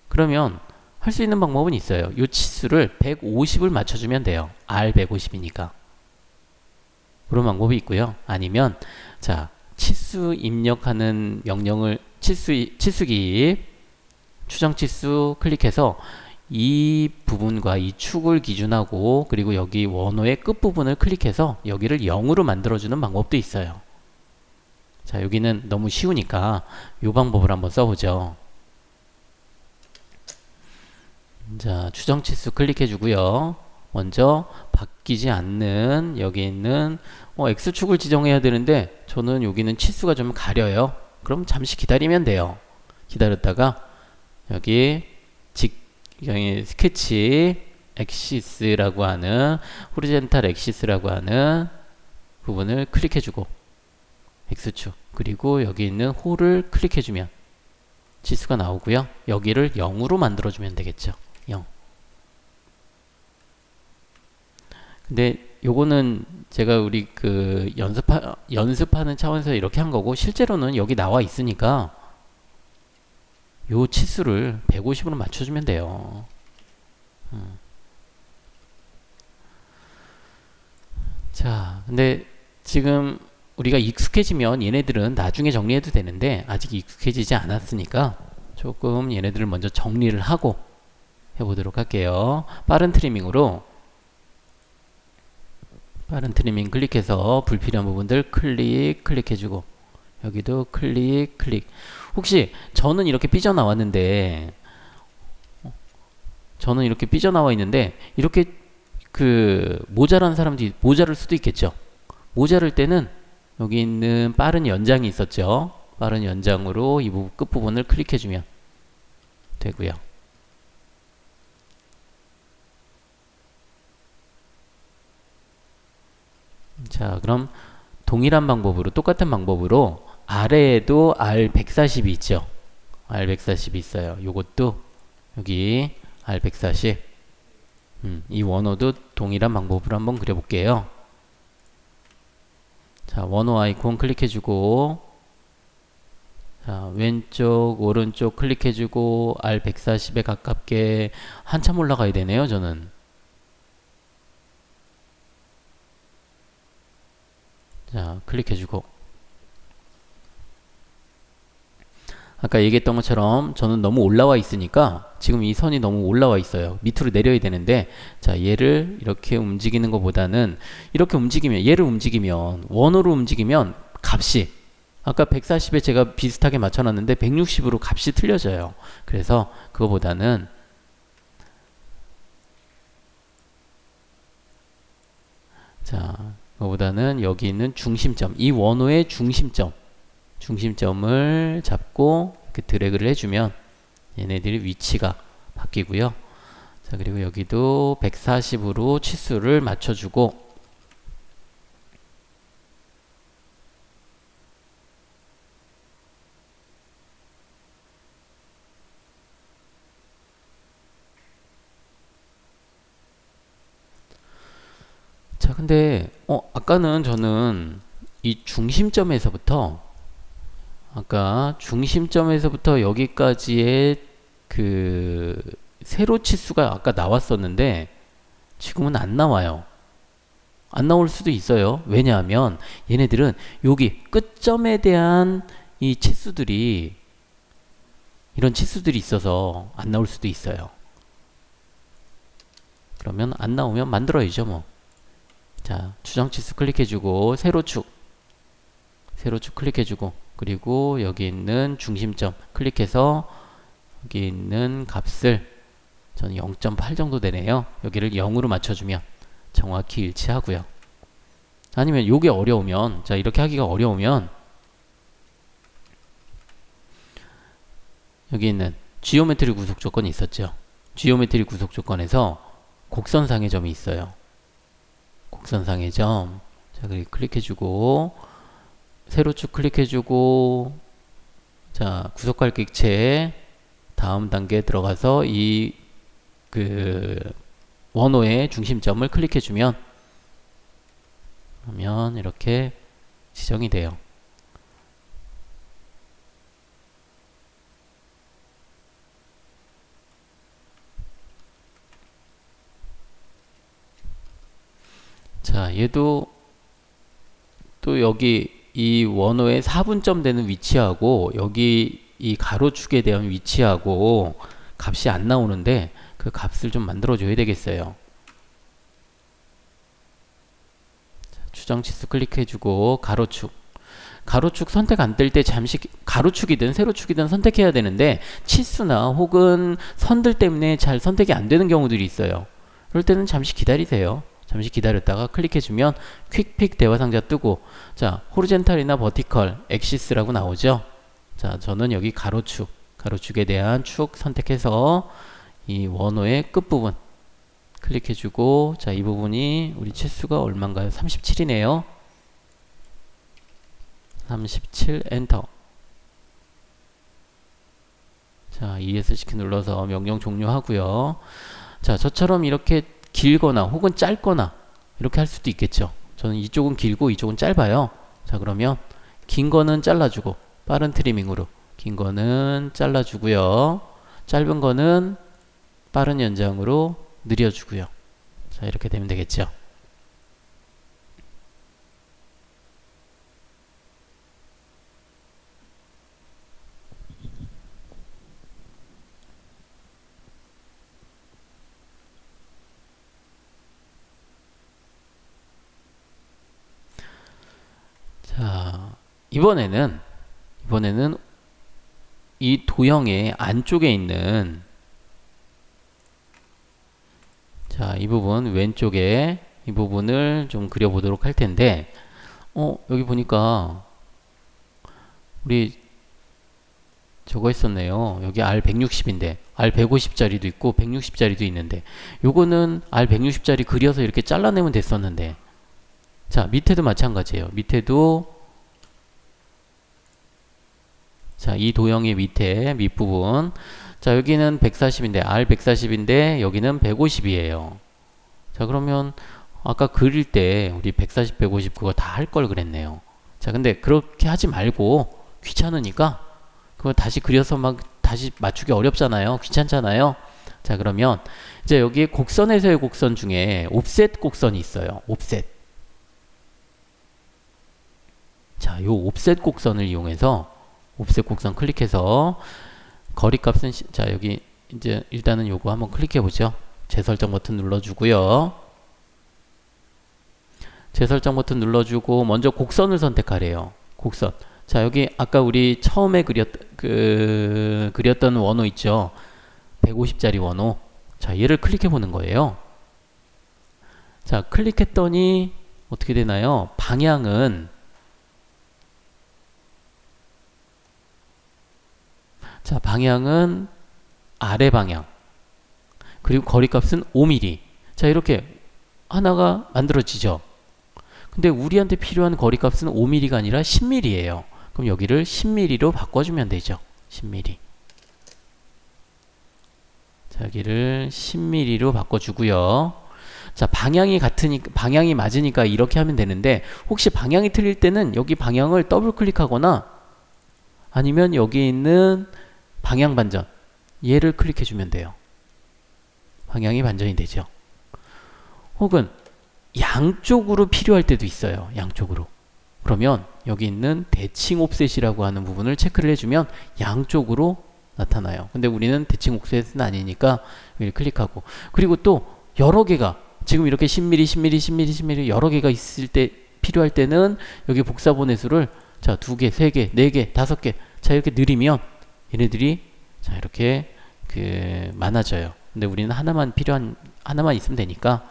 그러면 할 수 있는 방법은 있어요. 이 치수를 150을 맞춰주면 돼요. R 150이니까. 그런 방법이 있고요. 아니면 자, 치수 입력하는 명령을 치수기 추정치수 클릭해서 이 부분과 이 축을 기준하고, 그리고 여기 원호의 끝부분을 클릭해서 여기를 0으로 만들어주는 방법도 있어요. 자, 여기는 너무 쉬우니까 이 방법을 한번 써보죠. 자, 추정치수 클릭해주고요. 먼저 바뀌지 않는 여기 있는 X축을 지정해야 되는데 저는 여기는 치수가 좀 가려요. 그럼 잠시 기다리면 돼요. 기다렸다가 여기 스케치 엑시스라고 하는 호리젠탈 엑시스라고 하는 부분을 클릭해주고 X축, 그리고 여기 있는 홀을 클릭해주면 치수가 나오고요. 여기를 0으로 만들어주면 되겠죠. 0. 근데 요거는 제가 우리 그 연습하는 차원에서 이렇게 한 거고, 실제로는 여기 나와 있으니까 요 치수를 150으로 맞춰주면 돼요. 자, 근데 지금 우리가 익숙해지면 얘네들은 나중에 정리해도 되는데 아직 익숙해지지 않았으니까 조금 얘네들을 먼저 정리를 하고 해보도록 할게요. 빠른 트리밍 클릭해서 불필요한 부분들 클릭해주고, 여기도 클릭. 혹시 저는 이렇게 삐져나와 있는데 이렇게 그 모자란 사람들이 모자랄 수도 있겠죠. 모자랄 때는 여기 있는 빠른 연장이 있었죠. 빠른 연장으로 이 끝부분을 클릭해주면 되고요. 자, 그럼 똑같은 방법으로 아래에도 R140이 있죠. R140이 있어요. 요것도 여기 R140, 이 원호도 동일한 방법으로 한번 그려볼게요. 자, 원호 아이콘 클릭해주고 자, 왼쪽, 오른쪽 클릭해주고 R140에 가깝게 한참 올라가야 되네요, 저는. 자, 클릭해주고. 아까 얘기했던 것처럼 저는 너무 올라와 있으니까 지금 이 선이 너무 올라와 있어요. 밑으로 내려야 되는데, 자, 얘를 이렇게 움직이는 것보다는 이렇게 움직이면, 얘를 움직이면, 원으로 움직이면 값이 아까 140에 제가 비슷하게 맞춰놨는데 160으로 값이 틀려져요. 그래서 그거보다는 자, 그거보다는 여기 있는 중심점, 이 원호의 중심점을 잡고 이렇게 드래그를 해주면 얘네들이 위치가 바뀌고요. 자, 그리고 여기도 140으로 치수를 맞춰주고, 자, 근데 아까는 저는 이 중심점에서부터 아까 중심점에서부터 여기까지의 그 세로 치수가 아까 나왔었는데 지금은 안 나와요. 안 나올 수도 있어요. 왜냐하면 얘네들은 여기 끝점에 대한 이 치수들이 이런 치수들이 있어서 안 나올 수도 있어요. 그러면 안 나오면 만들어야죠, 뭐. 자, 추정 치수 클릭해주고 세로축 클릭해주고, 그리고 여기 있는 중심점 클릭해서 여기 있는 값을 저는 0.8 정도 되네요. 여기를 0으로 맞춰주면 정확히 일치하고요. 아니면 요게 어려우면, 자, 이렇게 하기가 어려우면 여기 있는 지오메트리 구속 조건이 있었죠. 지오메트리 구속 조건에서 곡선상의 점이 있어요. 곡선상의 점. 자, 그리고 클릭해주고 세로축 클릭해주고, 자, 구속갈객체 다음 단계에 들어가서 이 그 원호의 중심점을 클릭해주면 그러면 이렇게 지정이 돼요. 자, 얘도 또 여기 이 원호의 4분점 되는 위치하고 여기 이 가로축에 대한 위치하고 값이 안 나오는데 그 값을 좀 만들어 줘야 되겠어요. 자, 추정치수 클릭해주고 가로축 선택 안 될 때 잠시 가로축이든 세로축이든 선택해야 되는데 치수나 혹은 선들 때문에 잘 선택이 안 되는 경우들이 있어요. 그럴 때는 잠시 기다리세요. 잠시 기다렸다가 클릭해주면 퀵픽 대화상자 뜨고, 자, 호리젠탈이나 버티컬, 엑시스라고 나오죠. 자, 저는 여기 가로축에 대한 축 선택해서 이 원호의 끝부분 클릭해주고, 자, 이 부분이 우리 치수가 얼마인가요? 37이네요. 37 엔터. 자, ESC 키 눌러서 명령 종료하고요. 자, 저처럼 이렇게 길거나 혹은 짧거나 이렇게 할 수도 있겠죠. 저는 이쪽은 길고 이쪽은 짧아요. 자, 그러면 긴 거는 잘라주고 빠른 트리밍으로 긴 거는 잘라주고요. 짧은 거는 빠른 연장으로 늘려주고요. 자, 이렇게 되면 되겠죠. 자, 이번에는 이 도형의 안쪽에 있는, 자, 이 부분 왼쪽에 이 부분을 좀 그려보도록 할 텐데, 여기 보니까 우리 저거 했었네요. 여기 R160인데 R150짜리도 있고 160짜리도 있는데, 요거는 R160짜리 그려서 이렇게 잘라내면 됐었는데, 자, 밑에도 마찬가지예요. 밑에도, 자, 이 도형의 밑부분, 자, 여기는 140인데 R140인데 여기는 150이에요. 자, 그러면 아까 그릴 때 우리 140, 150 그거 다 할 걸 그랬네요. 자, 근데 그렇게 하지 말고 귀찮으니까 그거 다시 그려서 막 다시 맞추기 어렵잖아요. 귀찮잖아요. 자, 그러면 이제 여기 곡선에서의 곡선 중에 옵셋 곡선이 있어요. 옵셋. 자, 요 옵셋 곡선을 이용해서 옵셋 곡선 클릭해서 거리값은 자, 여기 이제 일단은 요거 한번 클릭해 보죠. 재설정 버튼 눌러주고요. 재설정 버튼 눌러주고 먼저 곡선을 선택하래요. 곡선. 자, 여기 아까 우리 처음에 그렸던 원호 있죠. 150짜리 원호. 자, 얘를 클릭해 보는 거예요. 자, 클릭했더니 어떻게 되나요? 방향은 아래 방향. 그리고 거리값은 5mm. 자, 이렇게 하나가 만들어지죠. 근데 우리한테 필요한 거리값은 5mm가 아니라 10mm예요. 그럼 여기를 10mm로 바꿔주면 되죠. 10mm. 자, 여기를 10mm로 바꿔주고요. 자, 방향이 맞으니까 이렇게 하면 되는데, 혹시 방향이 틀릴 때는 여기 방향을 더블 클릭하거나 아니면 여기 있는 방향 반전, 얘를 클릭해 주면 돼요. 방향이 반전이 되죠. 혹은 양쪽으로 필요할 때도 있어요. 양쪽으로. 그러면 여기 있는 대칭 옵셋이라고 하는 부분을 체크를 해주면 양쪽으로 나타나요. 근데 우리는 대칭 옵셋은 아니니까 여기 클릭하고, 그리고 또 여러 개가 지금 이렇게 10mm, 10mm, 10mm, 10mm 여러 개가 있을 때 필요할 때는 여기 복사본의 수를 자, 2개, 3개, 4개, 5개 자, 이렇게 늘리면 얘네들이 자, 이렇게 많아져요. 근데 우리는 하나만 있으면 되니까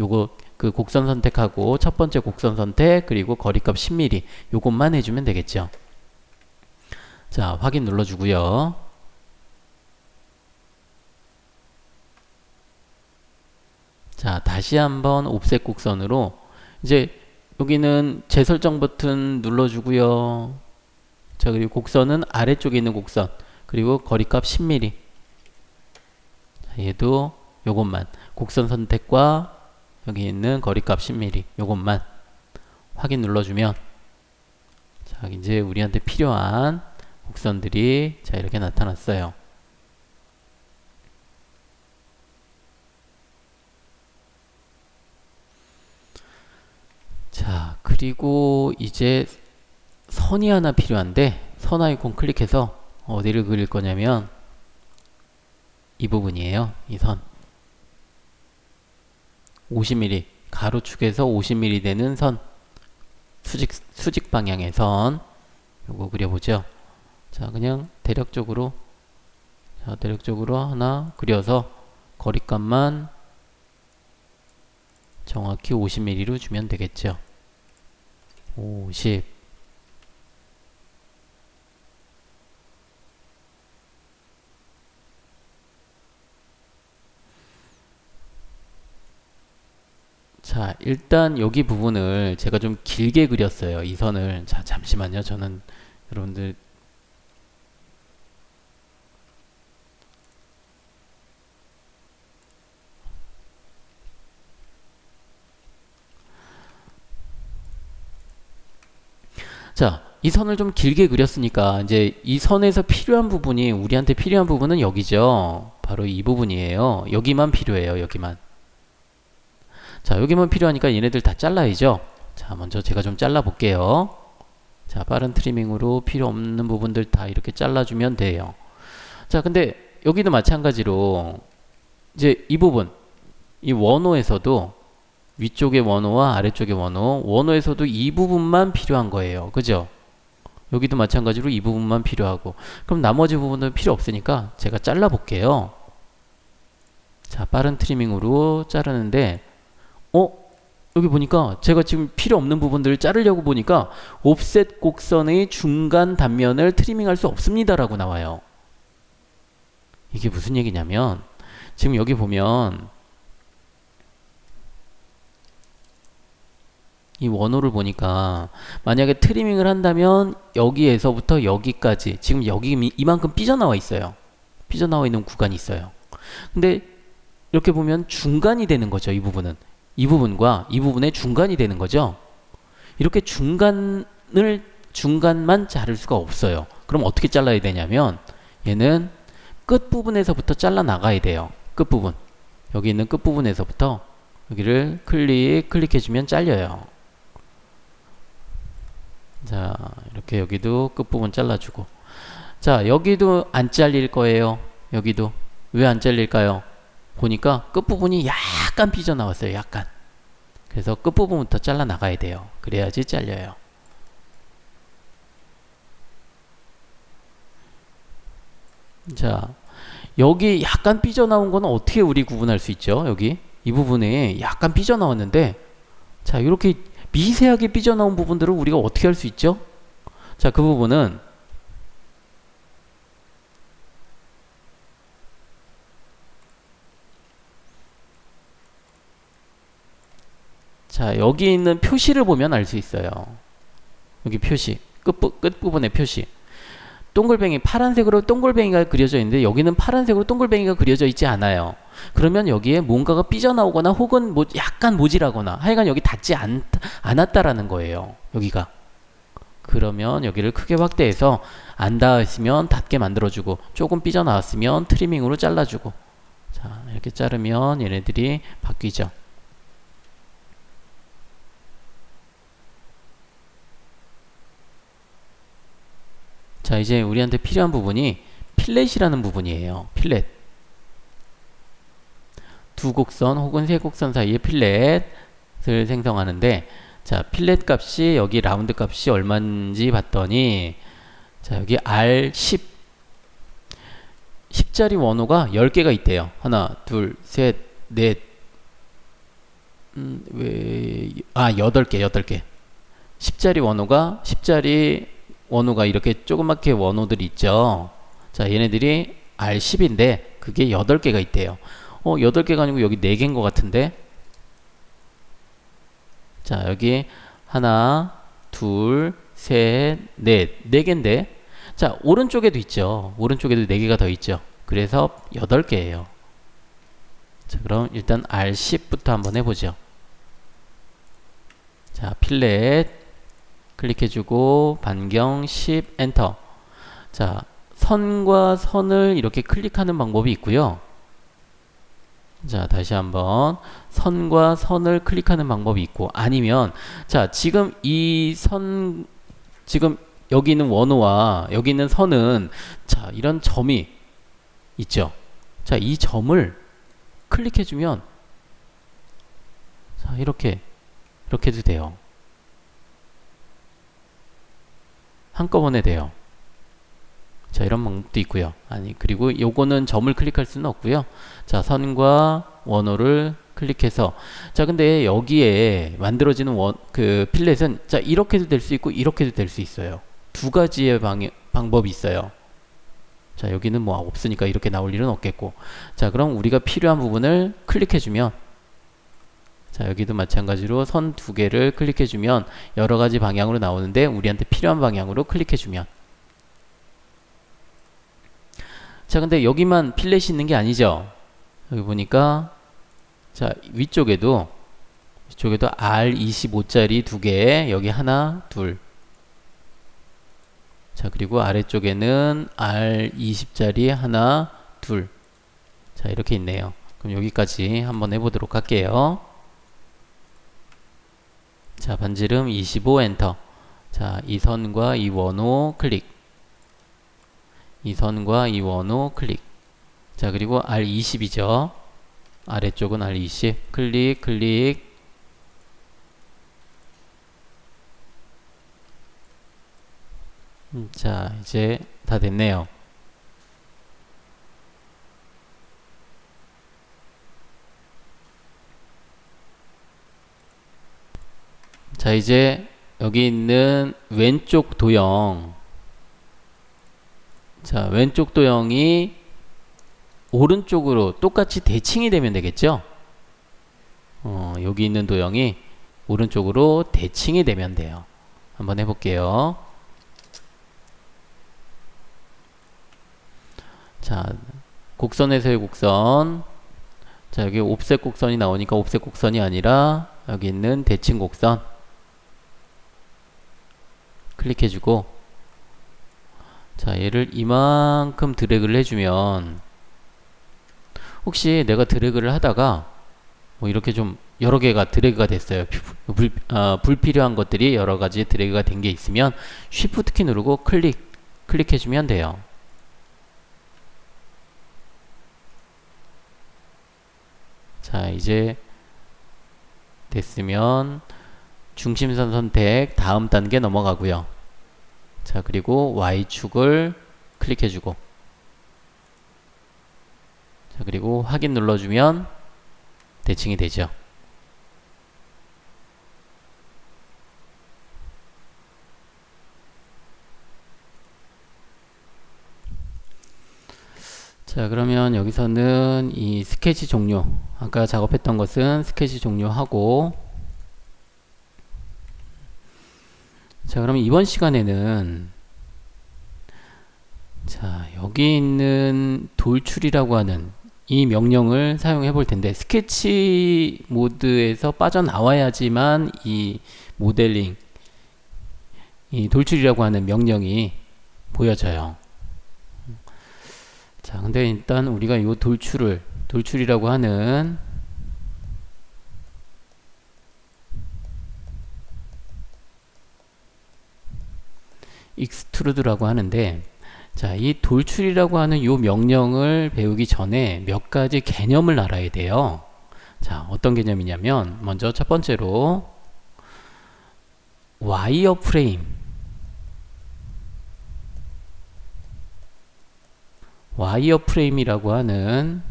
요거 그 곡선 선택하고 첫 번째 곡선 선택 그리고 거리값 10mm 요것만 해주면 되겠죠. 자, 확인 눌러주고요. 자, 다시 한번 옵셋 곡선으로 이제 여기는 재설정 버튼 눌러주고요. 자, 그리고 곡선은 아래쪽에 있는 곡선 그리고 거리값 10mm. 자, 얘도 요것만 곡선 선택과 여기 있는 거리값 10mm 요것만 확인 눌러주면 자, 이제 우리한테 필요한 곡선들이 자, 이렇게 나타났어요. 자, 그리고 이제 선이 하나 필요한데 선 아이콘 클릭해서 어디를 그릴 거냐면 이 부분이에요. 이 선 50mm 가로축에서 50mm 되는 선 수직 방향의 선 요거 그려보죠. 자, 그냥 대략적으로 하나 그려서 거리값만 정확히 50mm로 주면 되겠죠. 50. 자, 일단 여기 부분을 제가 좀 길게 그렸어요. 이 선을. 자, 잠시만요. 저는 여러분들 자, 이 선을 좀 길게 그렸으니까 이제 이 선에서 필요한 부분이 우리한테 필요한 부분은 여기죠. 바로 이 부분이에요. 여기만 필요해요. 여기만. 자, 여기만 필요하니까 얘네들 다 잘라야죠. 자, 먼저 제가 좀 잘라 볼게요. 자, 빠른 트리밍으로 필요 없는 부분들 다 이렇게 잘라주면 돼요. 자, 근데 여기도 마찬가지로 이제 이 부분, 이 원호에서도 위쪽의 원호와 아래쪽의 원호에서도 이 부분만 필요한 거예요. 그죠? 여기도 마찬가지로 이 부분만 필요하고, 그럼 나머지 부분은 필요 없으니까 제가 잘라 볼게요. 자, 빠른 트리밍으로 자르는데 여기 보니까 제가 지금 필요 없는 부분들을 자르려고 보니까 옵셋 곡선의 중간 단면을 트리밍할 수 없습니다 라고 나와요. 이게 무슨 얘기냐면 지금 여기 보면 이 원호를 보니까 만약에 트리밍을 한다면 여기에서부터 여기까지 지금 여기 이만큼 삐져나와 있어요. 삐져나와 있는 구간이 있어요. 근데 이렇게 보면 중간이 되는 거죠. 이 부분은 이 부분과 이 부분의 중간이 되는 거죠. 이렇게 중간을 중간만 자를 수가 없어요. 그럼 어떻게 잘라야 되냐면 얘는 끝부분에서부터 잘라 나가야 돼요. 끝부분. 여기 있는 끝부분에서부터 여기를 클릭해주면 잘려요. 자, 이렇게 여기도 끝부분 잘라주고. 자, 여기도 안 잘릴 거예요. 여기도. 왜 안 잘릴까요? 보니까 끝부분이 약간 삐져나왔어요. 약간. 그래서 끝부분부터 잘라 나가야 돼요. 그래야지 잘려요. 자, 여기 약간 삐져나온 거는 어떻게 우리 구분할 수 있죠? 여기 이 부분에 약간 삐져나왔는데, 자, 이렇게 미세하게 삐져나온 부분들을 우리가 어떻게 할 수 있죠? 자, 그 부분은 자, 여기 있는 표시를 보면 알 수 있어요. 여기 표시, 끝부분의 표시. 동글뱅이, 파란색으로 동글뱅이가 그려져 있는데 여기는 파란색으로 동글뱅이가 그려져 있지 않아요. 그러면 여기에 뭔가가 삐져나오거나 혹은 뭐 약간 모질하거나 하여간 여기 닿지 않았다라는 거예요. 여기가. 그러면 여기를 크게 확대해서 안 닿았으면 닿게 만들어주고, 조금 삐져나왔으면 트리밍으로 잘라주고. 자, 이렇게 자르면 얘네들이 바뀌죠. 자, 이제 우리한테 필요한 부분이 필렛이라는 부분이에요. 필렛. 두 곡선 혹은 세 곡선 사이에 필렛을 생성하는데, 자, 필렛 값이 여기 라운드 값이 얼마인지 봤더니, 자, 여기 R10 10짜리 원호가 10개가 있대요. 하나, 둘, 셋, 넷, 8개. 10짜리 원호가 이렇게 조그맣게 원호들이 있죠. 자, 얘네들이 R10인데 그게 8개가 있대요. 8개가 아니고 여기 4개인 것 같은데. 자, 여기 하나, 둘, 셋, 넷, 4개인데, 자, 오른쪽에도 있죠. 오른쪽에도 4개가 더 있죠. 그래서 8개예요. 자, 그럼 일단 R10부터 한번 해보죠. 자, 필렛 클릭해주고 반경 10 엔터. 자, 선과 선을 이렇게 클릭하는 방법이 있고요. 자, 다시 한번 선과 선을 클릭하는 방법이 있고, 아니면 자, 지금 지금 여기 있는 원호와 여기 있는 선은, 자, 이런 점이 있죠. 자, 이 점을 클릭해주면, 자, 이렇게 해도 돼요. 한꺼번에 돼요. 자, 이런 방법도 있고요. 그리고 요거는 점을 클릭할 수는 없고요. 자, 선과 원호를 클릭해서, 자, 근데 여기에 만들어지는 필렛은, 자, 이렇게도 될 수 있고 이렇게도 될 수 있어요. 두 가지의 방법이 있어요. 자, 여기는 뭐 없으니까 이렇게 나올 일은 없겠고. 자, 그럼 우리가 필요한 부분을 클릭해주면, 자, 여기도 마찬가지로 선 2개를 클릭해주면 여러 가지 방향으로 나오는데, 우리한테 필요한 방향으로 클릭해주면. 자, 근데 여기만 필렛이 있는 게 아니죠. 여기 보니까, 자, 위쪽에도 R25짜리 2개, 여기 하나, 둘. 자, 그리고 아래쪽에는 R20짜리 하나, 둘. 자, 이렇게 있네요. 그럼 여기까지 한번 해보도록 할게요. 자, 반지름 25 엔터. 자, 이 선과 이 원호 클릭. 이 선과 이 원호 클릭. 자, 그리고 R20이죠. 아래쪽은 R20 클릭. 자, 이제 다 됐네요. 자, 이제 여기 있는 왼쪽 도형, 자, 왼쪽 도형이 오른쪽으로 똑같이 대칭이 되면 되겠죠. 여기 있는 도형이 오른쪽으로 대칭이 되면 돼요. 한번 해볼게요. 자, 곡선에서의 곡선. 자, 여기 옵셋 곡선이 나오니까 옵셋 곡선이 아니라 여기 있는 대칭 곡선. 클릭해주고, 자, 얘를 이만큼 드래그를 해주면, 혹시 내가 드래그를 하다가 뭐 이렇게 좀 여러 개가 드래그가 됐어요. 불필요한 것들이 여러 가지 드래그가 된 게 있으면 Shift 키 누르고 클릭해주면 돼요. 자, 이제 됐으면 중심선 선택 다음 단계 넘어가고요. 자, 그리고 Y축을 클릭해주고, 자, 그리고 확인 눌러주면 대칭이 되죠. 자, 그러면 여기서는 이 스케치 종료, 아까 작업했던 것은 스케치 종료하고, 자, 그러면 이번 시간에는, 자, 여기 있는 돌출이라고 하는 이 명령을 사용해 볼 텐데, 스케치 모드에서 빠져나와야지만 이 모델링, 이 돌출이라고 하는 명령이 보여져요. 자, 근데 일단 우리가 이 돌출이라고 하는 익스트루드라고 하는데, 자, 이 돌출이라고 하는 이 명령을 배우기 전에 몇 가지 개념을 알아야 돼요. 자, 어떤 개념이냐면, 먼저 첫 번째로 와이어 프레임, 와이어 프레임이라고 하는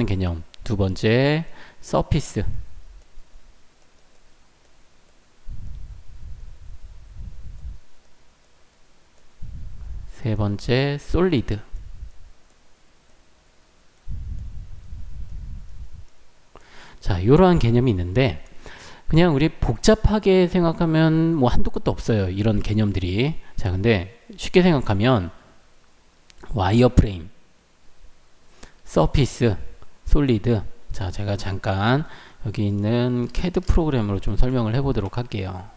개념. 두 번째, 서피스. 세 번째, 솔리드. 자, 이러한 개념이 있는데, 그냥 우리 복잡하게 생각하면 뭐 한도 끝도 없어요. 이런 개념들이. 자, 근데 쉽게 생각하면 와이어 프레임, 서피스, 솔리드. 자, 제가 잠깐 여기 있는 CAD 프로그램으로 좀 설명을 해보도록 할게요.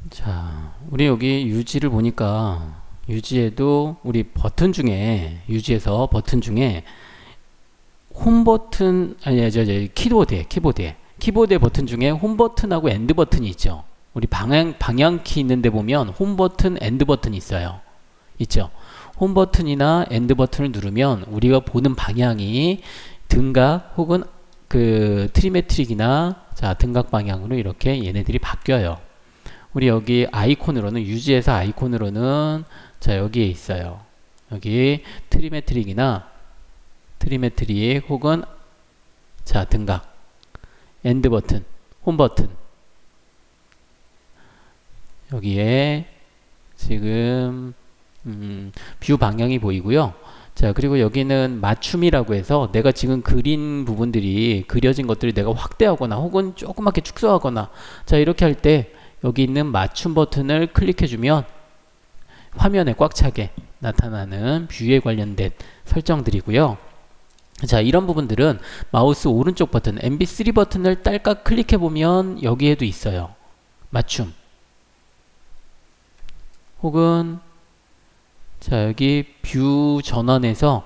자, 우리 여기 유지를 보니까 유지에도 우리 버튼 중에 유지에서 버튼 중에 홈 버튼 아니 저 키보드의 버튼 중에 홈 버튼하고 엔드 버튼이 있죠. 우리 방향키 있는데 보면 홈 버튼, 엔드 버튼이 있어요. 있죠. 홈 버튼이나 엔드 버튼을 누르면 우리가 보는 방향이 등각 혹은 그 트리메트릭이나 자 등각 방향으로 이렇게 얘네들이 바뀌어요. 우리 여기 아이콘으로는 유지에서 아이콘으로는 자 여기에 있어요. 여기 트리메트릭 혹은 자 등각 엔드 버튼 홈 버튼 여기에 지금 뷰 방향이 보이고요. 자 그리고 여기는 맞춤이라고 해서 내가 지금 그린 부분들이 그려진 것들이 내가 확대하거나 혹은 조그맣게 축소하거나 자 이렇게 할 때 여기 있는 맞춤 버튼을 클릭해주면 화면에 꽉 차게 나타나는 뷰에 관련된 설정들이고요. 자 이런 부분들은 마우스 오른쪽 버튼 MB3 버튼을 딸깍 클릭해보면 여기에도 있어요. 맞춤 혹은 자 여기 뷰 전환에서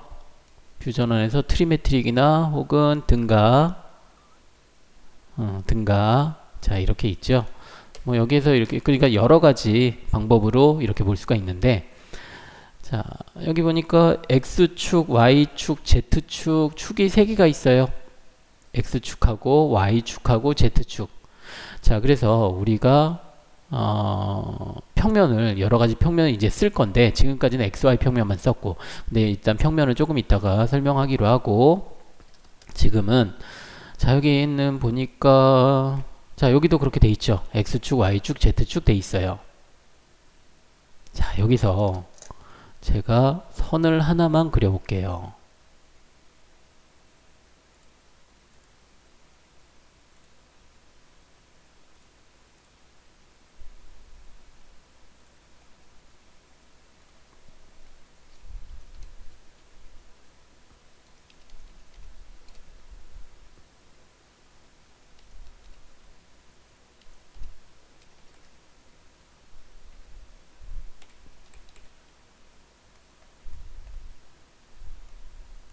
트리메트릭이나 혹은 등각 자 이렇게 있죠. 뭐 여기에서 이렇게 그러니까 여러 가지 방법으로 이렇게 볼 수가 있는데 자 여기 보니까 X축, Y축, Z축 축이 3개가 있어요. X축하고 Y축하고 Z축. 자 그래서 우리가 평면을 여러 가지 평면을 이제 쓸 건데 지금까지는 XY 평면만 썼고 근데 일단 평면을 조금 이따가 설명하기로 하고 지금은 자 여기 있는 보니까 자 여기도 그렇게 돼 있죠. X축, Y축, Z축 돼 있어요. 자 여기서 제가 선을 하나만 그려볼게요.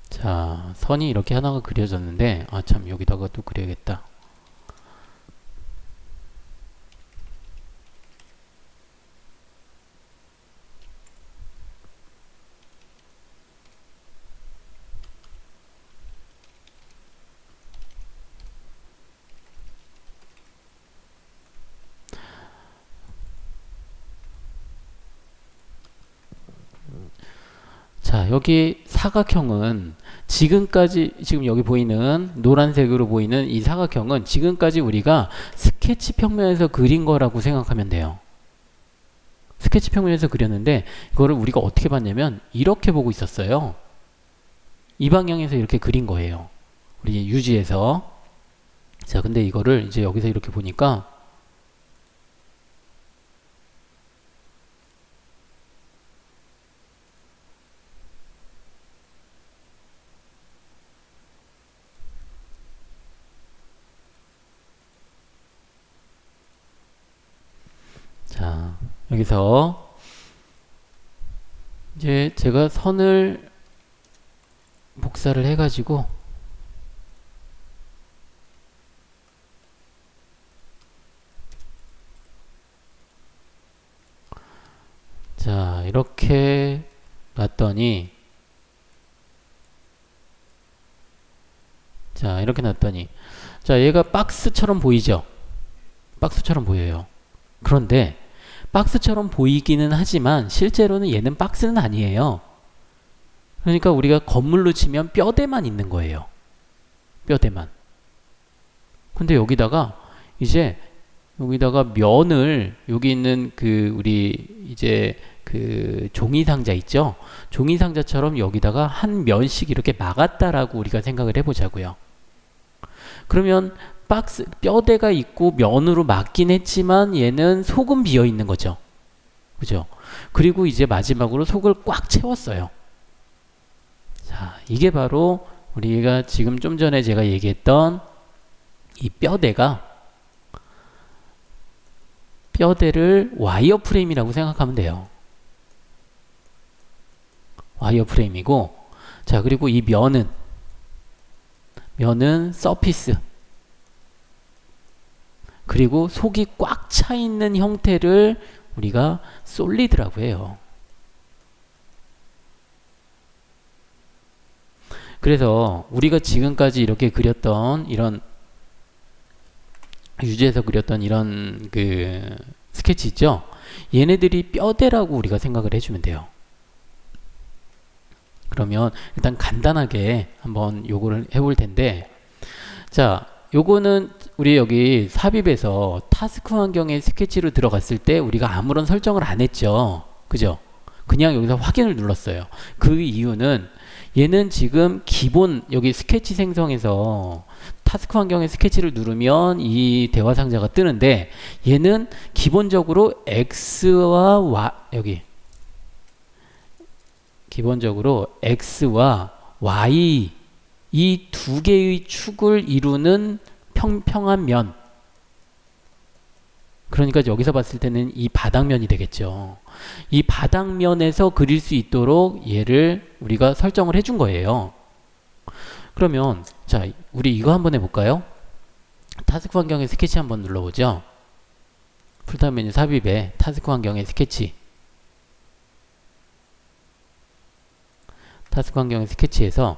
자, 선이 이렇게 하나가 그려졌는데, 아, 참, 여기다가 또 그려야겠다. 자, 여기 사각형은 지금까지, 지금 여기 보이는 노란색으로 보이는 이 사각형은 지금까지 우리가 스케치 평면에서 그린 거라고 생각하면 돼요. 스케치 평면에서 그렸는데, 이거를 우리가 어떻게 봤냐면, 이렇게 보고 있었어요. 이 방향에서 이렇게 그린 거예요. 우리 유지에서. 자, 근데 이거를 이제 여기서 이렇게 보니까, 자, 여기서 이제 제가 선을 복사를 해가지고, 자, 이렇게 놨더니, 자, 이렇게 놨더니, 자, 얘가 박스처럼 보이죠? 박스처럼 보여요. 그런데, 박스처럼 보이기는 하지만, 실제로는 얘는 박스는 아니에요. 그러니까 우리가 건물로 치면 뼈대만 있는 거예요. 뼈대만. 근데 여기다가, 이제, 여기다가 면을, 여기 있는 그, 우리, 이제, 그, 종이 상자 있죠? 종이 상자처럼 여기다가 한 면씩 이렇게 막았다라고 우리가 생각을 해보자고요. 그러면 박스 뼈대가 있고 면으로 막긴 했지만 얘는 속은 비어 있는 거죠. 그죠? 그리고 이제 마지막으로 속을 꽉 채웠어요. 자, 이게 바로 우리가 지금 좀 전에 제가 얘기했던 이 뼈대를 와이어 프레임이라고 생각하면 돼요. 와이어 프레임이고, 자, 그리고 이 면은 서피스, 그리고 속이 꽉 차 있는 형태를 우리가 솔리드라고 해요. 그래서 우리가 지금까지 이렇게 그렸던 이런 유지에서 그렸던 이런 그 스케치 있죠? 얘네들이 뼈대라고 우리가 생각을 해주면 돼요. 그러면 일단 간단하게 한번 요거를 해볼 텐데, 자, 요거는 우리 여기 삽입에서 타스크 환경에 스케치로 들어갔을 때 우리가 아무런 설정을 안 했죠. 그죠? 그냥 여기서 확인을 눌렀어요. 그 이유는 얘는 지금 기본 여기 스케치 생성에서 타스크 환경에 스케치를 누르면 이 대화 상자가 뜨는데, 얘는 기본적으로 X와 Y, 여기 기본적으로 X와 Y 이 두 개의 축을 이루는 평평한 면, 그러니까 여기서 봤을 때는 이 바닥면이 되겠죠. 이 바닥면에서 그릴 수 있도록 얘를 우리가 설정을 해준 거예요. 그러면 자, 우리 이거 한번 해볼까요? 타스크 환경의 스케치 한번 눌러보죠. 풀타임 메뉴 삽입에 타스크 환경의 스케치, 타스크 환경의 스케치에서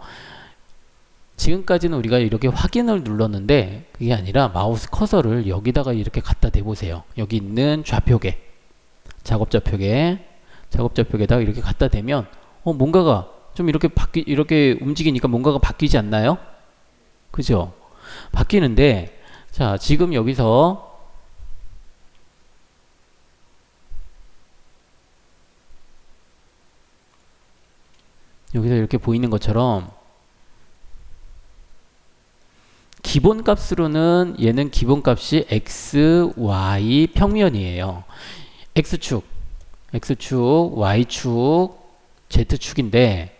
지금까지는 우리가 이렇게 확인을 눌렀는데, 그게 아니라 마우스 커서를 여기다가 이렇게 갖다 대보세요. 여기 있는 좌표계, 작업 좌표계에다가 이렇게 갖다 대면 뭔가가 좀 이렇게 이렇게 움직이니까 뭔가가 바뀌지 않나요? 그죠? 바뀌는데, 자, 지금 여기서 이렇게 보이는 것처럼 기본값으로는 얘는 기본값이 x, y 평면이에요. x축, y축, z축인데,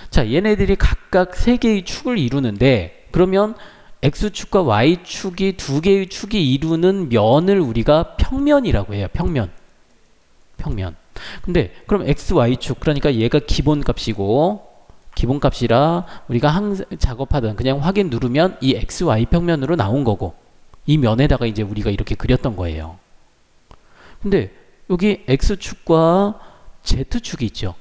자, 얘네들이 각각 세 개의 축을 이루는데, 그러면 x축과 y축이 두 개의 축이 이루는 면을 우리가 평면이라고 해요. 평면. 근데 그럼 x, y축, 그러니까 얘가 기본값이고, 기본값이라 우리가 항상 작업하던 그냥 확인 누르면 이 x, y 평면으로 나온 거고, 이 면에다가 이제 우리가 이렇게 그렸던 거예요. 근데 여기 x축과 z축이 있죠.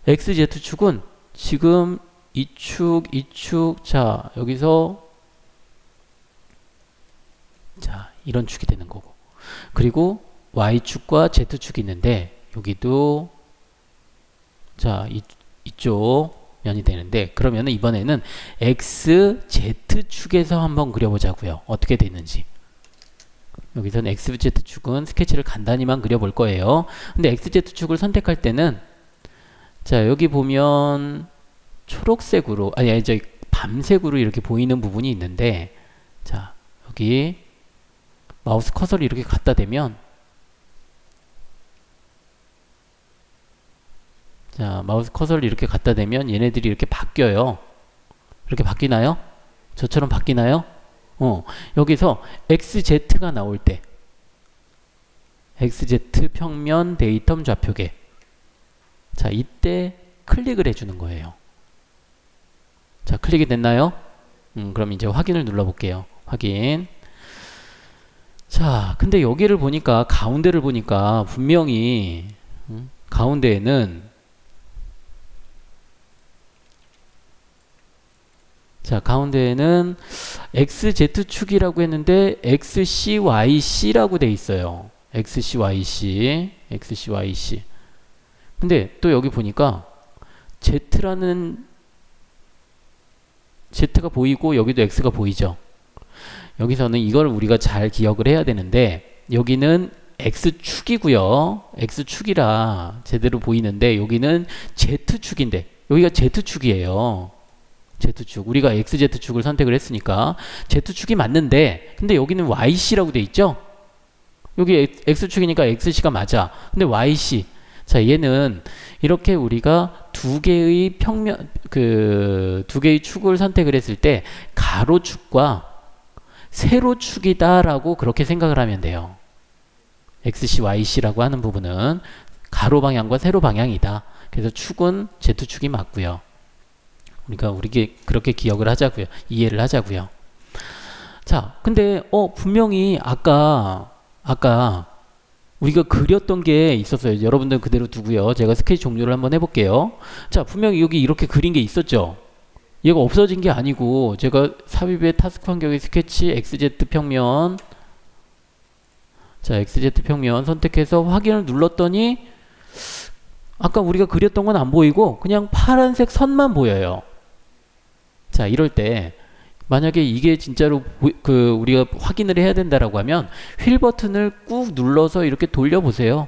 xz축은 지금 이축, 자, 여기서 자, 이런 축이 되는 거고. 그리고 y축과 z축이 있는데 여기도 자, 이쪽 면이 되는데, 그러면은 이번에는 xz축에서 한번 그려보자고요. 어떻게 되는지. 여기서는 xz축은 스케치를 간단히만 그려볼 거예요. 근데 xz축을 선택할 때는 자, 여기 보면 초록색으로, 아니, 이제 밤색으로 이렇게 보이는 부분이 있는데, 자, 여기 마우스 커서를 이렇게 갖다 대면, 자, 마우스 커서를 이렇게 갖다 대면 얘네들이 이렇게 바뀌어요. 이렇게 바뀌나요? 저처럼 바뀌나요? 여기서 XZ가 나올 때, XZ 평면 데이텀 좌표계. 자, 이때 클릭을 해주는 거예요. 자, 클릭이 됐나요? 그럼 이제 확인을 눌러볼게요. 확인. 자, 근데 여기를 보니까, 가운데를 보니까 분명히 가운데에는, 자, 가운데에는 XZ축이라고 했는데 XCYC라고 돼 있어요. XCYC. 근데 또 여기 보니까 Z가 보이고 여기도 X가 보이죠. 여기서는 이걸 우리가 잘 기억을 해야 되는데, 여기는 X축이고요. X축이라 제대로 보이는데 여기는 Z축인데 여기가 Z축이에요. Z축. 우리가 XZ축을 선택을 했으니까 Z축이 맞는데, 근데 여기는 YC라고 돼 있죠? 여기 X축이니까 XC가 맞아. 근데 YC. 자, 얘는 이렇게 우리가 두 개의 평면, 두 개의 축을 선택을 했을 때 가로축과 세로축이다라고 그렇게 생각을 하면 돼요. XC, YC라고 하는 부분은 가로 방향과 세로 방향이다. 그래서 축은 Z축이 맞고요. 우리가 그렇게 기억을 하자고요. 이해를 하자고요. 자, 근데 분명히 아까 우리가 그렸던 게 있었어요. 여러분들 그대로 두고요. 제가 스케치 종료를 한번 해볼게요. 자, 분명히 여기 이렇게 그린 게 있었죠. 얘가 없어진 게 아니고, 제가 삽입의 타스크 환경의 스케치 XZ 평면, 자, XZ 평면 선택해서 확인을 눌렀더니 아까 우리가 그렸던 건 안 보이고 그냥 파란색 선만 보여요. 자, 이럴 때 만약에 이게 진짜로 우리가 확인을 해야 된다라고 하면 휠 버튼을 꾹 눌러서 이렇게 돌려보세요.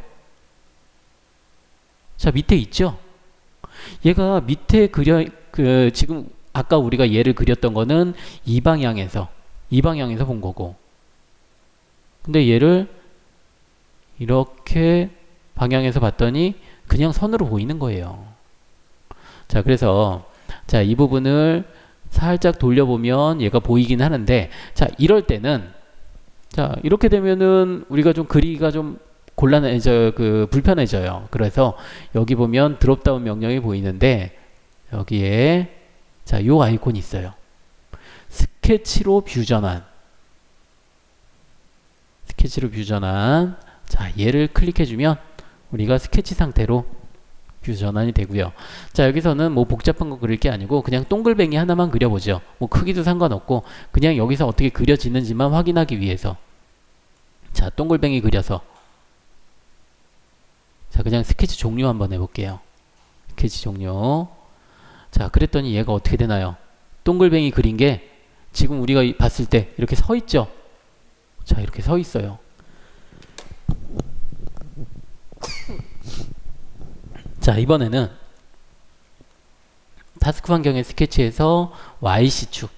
자, 밑에 있죠? 얘가 밑에 지금 아까 우리가 얘를 그렸던 거는 이 방향에서 본 거고, 근데 얘를 이렇게 방향에서 봤더니 그냥 선으로 보이는 거예요. 자, 그래서 자, 이 부분을 살짝 돌려보면 얘가 보이긴 하는데, 자, 이럴 때는, 자, 이렇게 되면은 우리가 좀 그리기가 좀 불편해져요. 그래서 여기 보면 드롭다운 명령이 보이는데, 여기에 자, 요 아이콘이 있어요. 스케치로 뷰 전환. 자, 얘를 클릭해주면 우리가 스케치 상태로 뷰 전환이 되고요. 자, 여기서는 뭐 복잡한 거 그릴 게 아니고 그냥 동글뱅이 하나만 그려보죠. 뭐 크기도 상관없고 그냥 여기서 어떻게 그려지는지만 확인하기 위해서, 자, 동글뱅이 그려서, 자, 그냥 스케치 종료 한번 해볼게요. 스케치 종료. 자, 그랬더니 얘가 어떻게 되나요? 동글뱅이 그린 게 지금 우리가 봤을 때 이렇게 서 있죠. 자, 이렇게 서 있어요. 자, 이번에는 타스크 환경의 스케치에서 YC축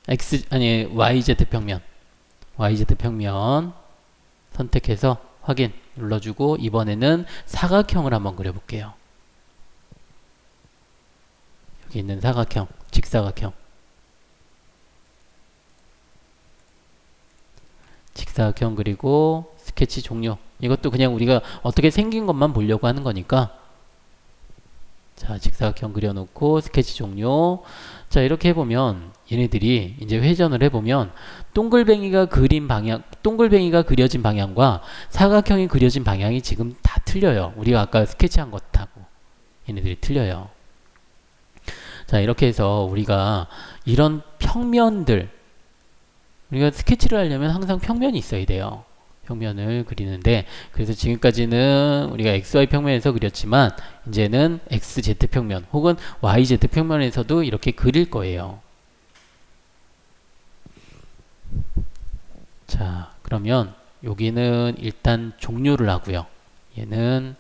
YZ 평면 선택해서 확인 눌러주고 이번에는 사각형을 한번 그려볼게요. 여기 있는 사각형, 직사각형 그리고 스케치 종료. 이것도 그냥 우리가 어떻게 생긴 것만 보려고 하는 거니까 자, 직사각형 그려놓고 스케치 종료. 자, 이렇게 해보면 얘네들이 이제 회전을 해보면 동글뱅이가 그려진 방향과 사각형이 그려진 방향이 지금 다 틀려요. 우리가 아까 스케치한 것하고 얘네들이 틀려요. 자, 이렇게 해서 우리가 이런 평면들, 우리가 스케치를 하려면 항상 평면이 있어야 돼요. 평면을 그리는데, 그래서 지금까지는 우리가 XY 평면에서 그렸지만 이제는 XZ 평면 혹은 YZ 평면에서도 이렇게 그릴 거예요. 자, 그러면 여기는 일단 종료를 하고요. 얘는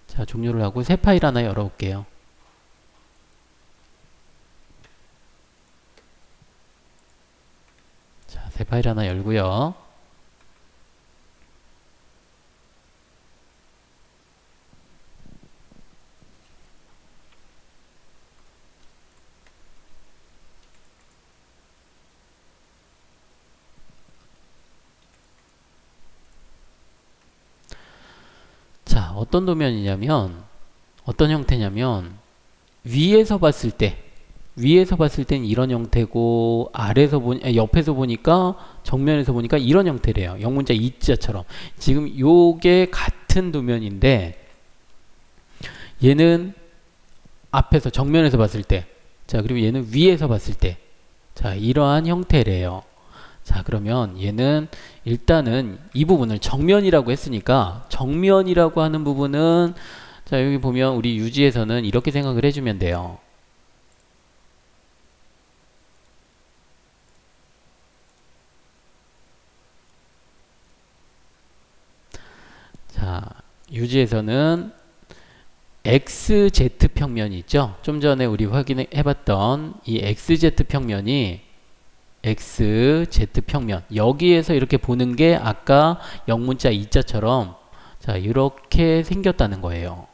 자, 종료를 하고 새 파일 하나 열어볼게요. 자, 새 파일 하나 열고요. 자, 어떤 도면이냐면 어떤 형태냐면 위에서 봤을 땐 이런 형태고 옆에서 보니까 정면에서 보니까 이런 형태래요. 영문자 이자처럼. 지금 요게 같은 도면인데 얘는 앞에서 정면에서 봤을 때, 자, 그리고 얘는 위에서 봤을 때, 자, 이러한 형태래요. 자, 그러면 얘는 일단은 이 부분을 정면이라고 했으니까 정면이라고 하는 부분은 자, 여기 보면 우리 유지에서는 이렇게 생각을 해주면 돼요. 자, 유지에서는 XZ 평면이 있죠. 좀 전에 우리 확인해봤던 이 XZ 평면이 XZ 평면 여기에서 이렇게 보는 게 아까 영문자 이자처럼 자, 이렇게 생겼다는 거예요.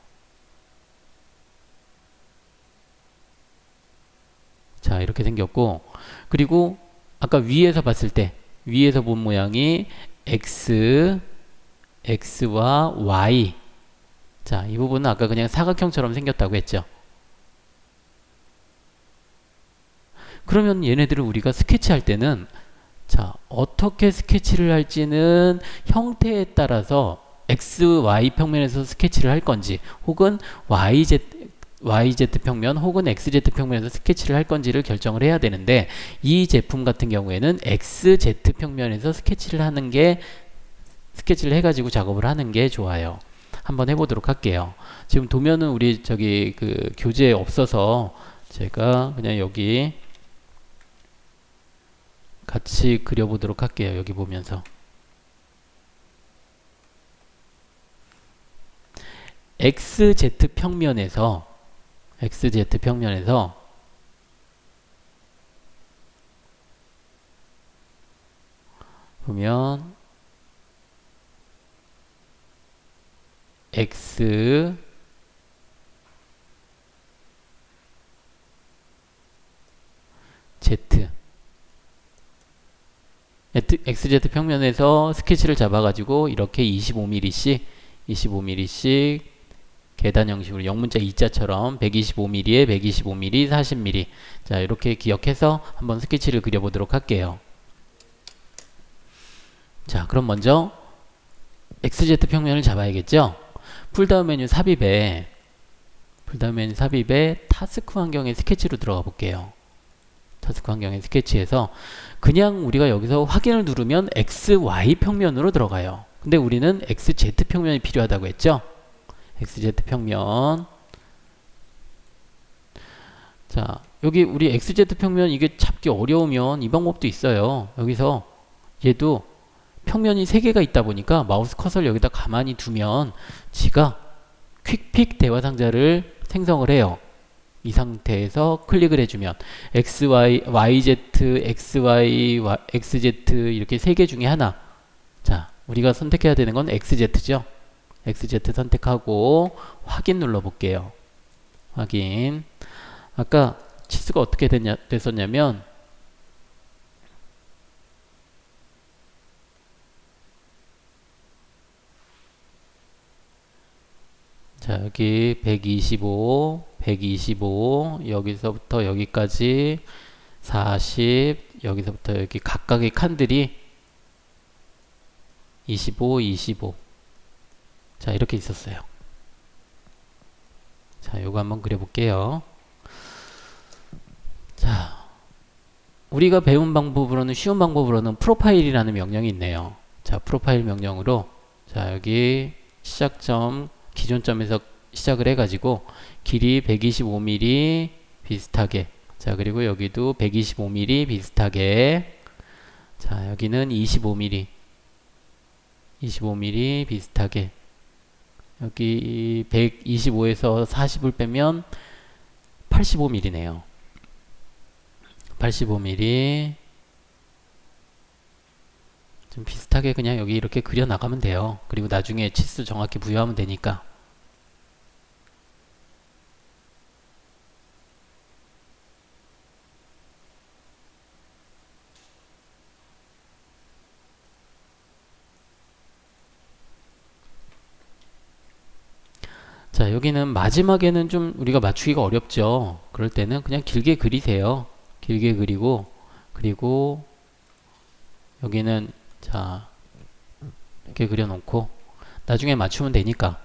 자, 이렇게 생겼고 그리고 아까 위에서 봤을 때 위에서 본 모양이 X와 Y. 자, 이 부분은 아까 그냥 사각형처럼 생겼다고 했죠. 그러면 얘네들을 우리가 스케치할 때는 자, 어떻게 스케치를 할지는 형태에 따라서 XY 평면에서 스케치를 할 건지 혹은 YZ 평면 혹은 XZ 평면에서 스케치를 할 건지를 결정을 해야 되는데 이 제품 같은 경우에는 XZ 평면에서 스케치를 해가지고 작업을 하는 게 좋아요. 한번 해보도록 할게요. 지금 도면은 우리 저기 그 교재에 없어서 제가 그냥 여기 같이 그려보도록 할게요. 여기 보면서 XZ 평면에서 보면 X Z XZ 평면에서 스케치를 잡아가지고 이렇게 25mm씩 계단 형식으로 영문자 이자처럼 125mm에 125mm, 40mm 자, 이렇게 기억해서 한번 스케치를 그려보도록 할게요. 자, 그럼 먼저 XZ 평면을 잡아야겠죠? 풀다운 메뉴 삽입에 타스크 환경의 스케치로 들어가 볼게요. 타스크 환경의 스케치에서 그냥 우리가 여기서 확인을 누르면 XY 평면으로 들어가요. 근데 우리는 XZ 평면이 필요하다고 했죠? XZ 평면 자, 여기 우리 XZ 평면 이게 잡기 어려우면 이 방법도 있어요. 여기서 얘도 평면이 3개가 있다 보니까 마우스 커서를 여기다 가만히 두면 지가 퀵픽 대화 상자를 생성을 해요. 이 상태에서 클릭을 해주면 XY, YZ, XY, XZ 이렇게 3개 중에 하나. 자, 우리가 선택해야 되는 건 XZ죠. XZ 선택하고 확인 눌러볼게요. 확인. 아까 치수가 어떻게 됐었냐면 자, 여기 125, 125, 여기서부터 여기까지 40, 여기서부터 여기 각각의 칸들이 25, 25. 자, 이렇게 있었어요. 자, 요거 한번 그려볼게요. 자, 우리가 배운 방법으로는, 쉬운 방법으로는 프로파일이라는 명령이 있네요. 자, 프로파일 명령으로, 자, 여기 시작점, 기존점에서 시작을 해가지고, 길이 125mm 비슷하게, 자, 그리고 여기도 125mm 비슷하게, 자, 여기는 25mm, 25mm 비슷하게, 여기 125에서 40을 빼면 85mm네요. 85mm 좀 비슷하게 그냥 여기 이렇게 그려 나가면 돼요. 그리고 나중에 치수 정확히 부여하면 되니까. 자, 여기는 마지막에는 좀 우리가 맞추기가 어렵죠. 그럴 때는 그냥 길게 그리세요. 길게 그리고, 그리고 여기는 자, 이렇게 그려놓고 나중에 맞추면 되니까.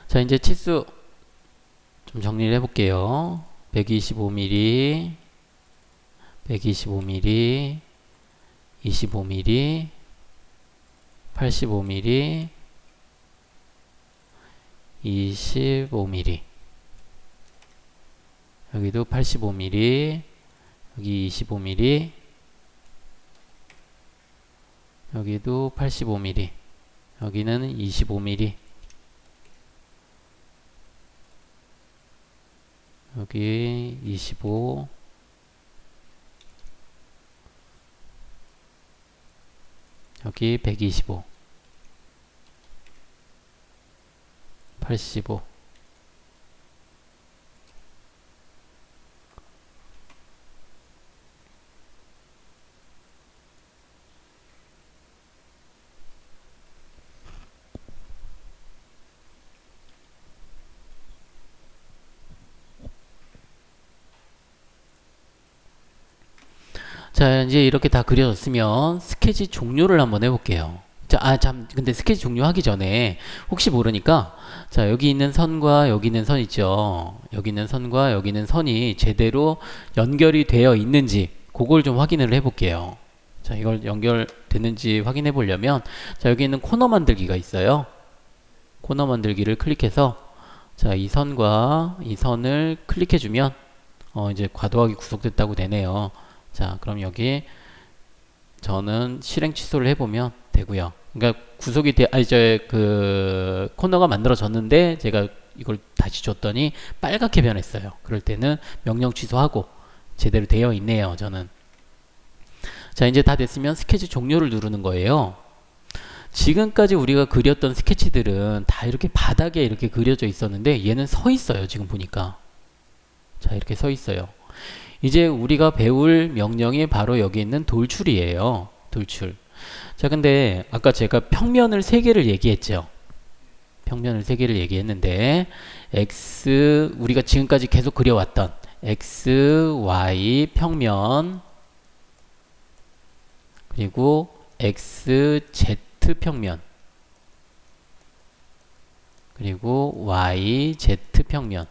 자, 이제 치수 좀 정리를 해볼게요. 125mm, 125mm, 25mm, 85mm, 25mm. 여기도 85mm, 여기 25mm, 여기도 85mm, 여기는 25mm, 여기 25, 여기 125, 85. 자, 이제 이렇게 다 그려졌으면 스케치 종료를 한번 해볼게요. 자, 근데 스케치 종료하기 전에 혹시 모르니까, 자, 여기 있는 선과 여기 있는 선 있죠. 여기 있는 선과 여기 있는 선이 제대로 연결이 되어 있는지, 그걸 좀 확인을 해볼게요. 자, 이걸 연결됐는지 확인해 보려면, 자, 여기 있는 코너 만들기가 있어요. 코너 만들기를 클릭해서, 자, 이 선과 이 선을 클릭해주면, 이제 과도하게 구속됐다고 되네요. 자, 그럼 여기 저는 실행 취소를 해보면 되고요. 그러니까 구속이 그 코너가 만들어졌는데 제가 이걸 다시 줬더니 빨갛게 변했어요. 그럴 때는 명령 취소하고 제대로 되어 있네요. 저는. 자, 이제 다 됐으면 스케치 종료를 누르는 거예요. 지금까지 우리가 그렸던 스케치들은 다 이렇게 바닥에 이렇게 그려져 있었는데 얘는 서 있어요. 지금 보니까. 자, 이렇게 서 있어요. 이제 우리가 배울 명령이 바로 여기 있는 돌출이에요. 돌출. 자, 근데 아까 제가 평면을 3개를 얘기했죠. 평면을 3개를 얘기했는데 X, 우리가 지금까지 계속 그려왔던 X, Y 평면, 그리고 X, Z 평면, 그리고 Y, Z 평면,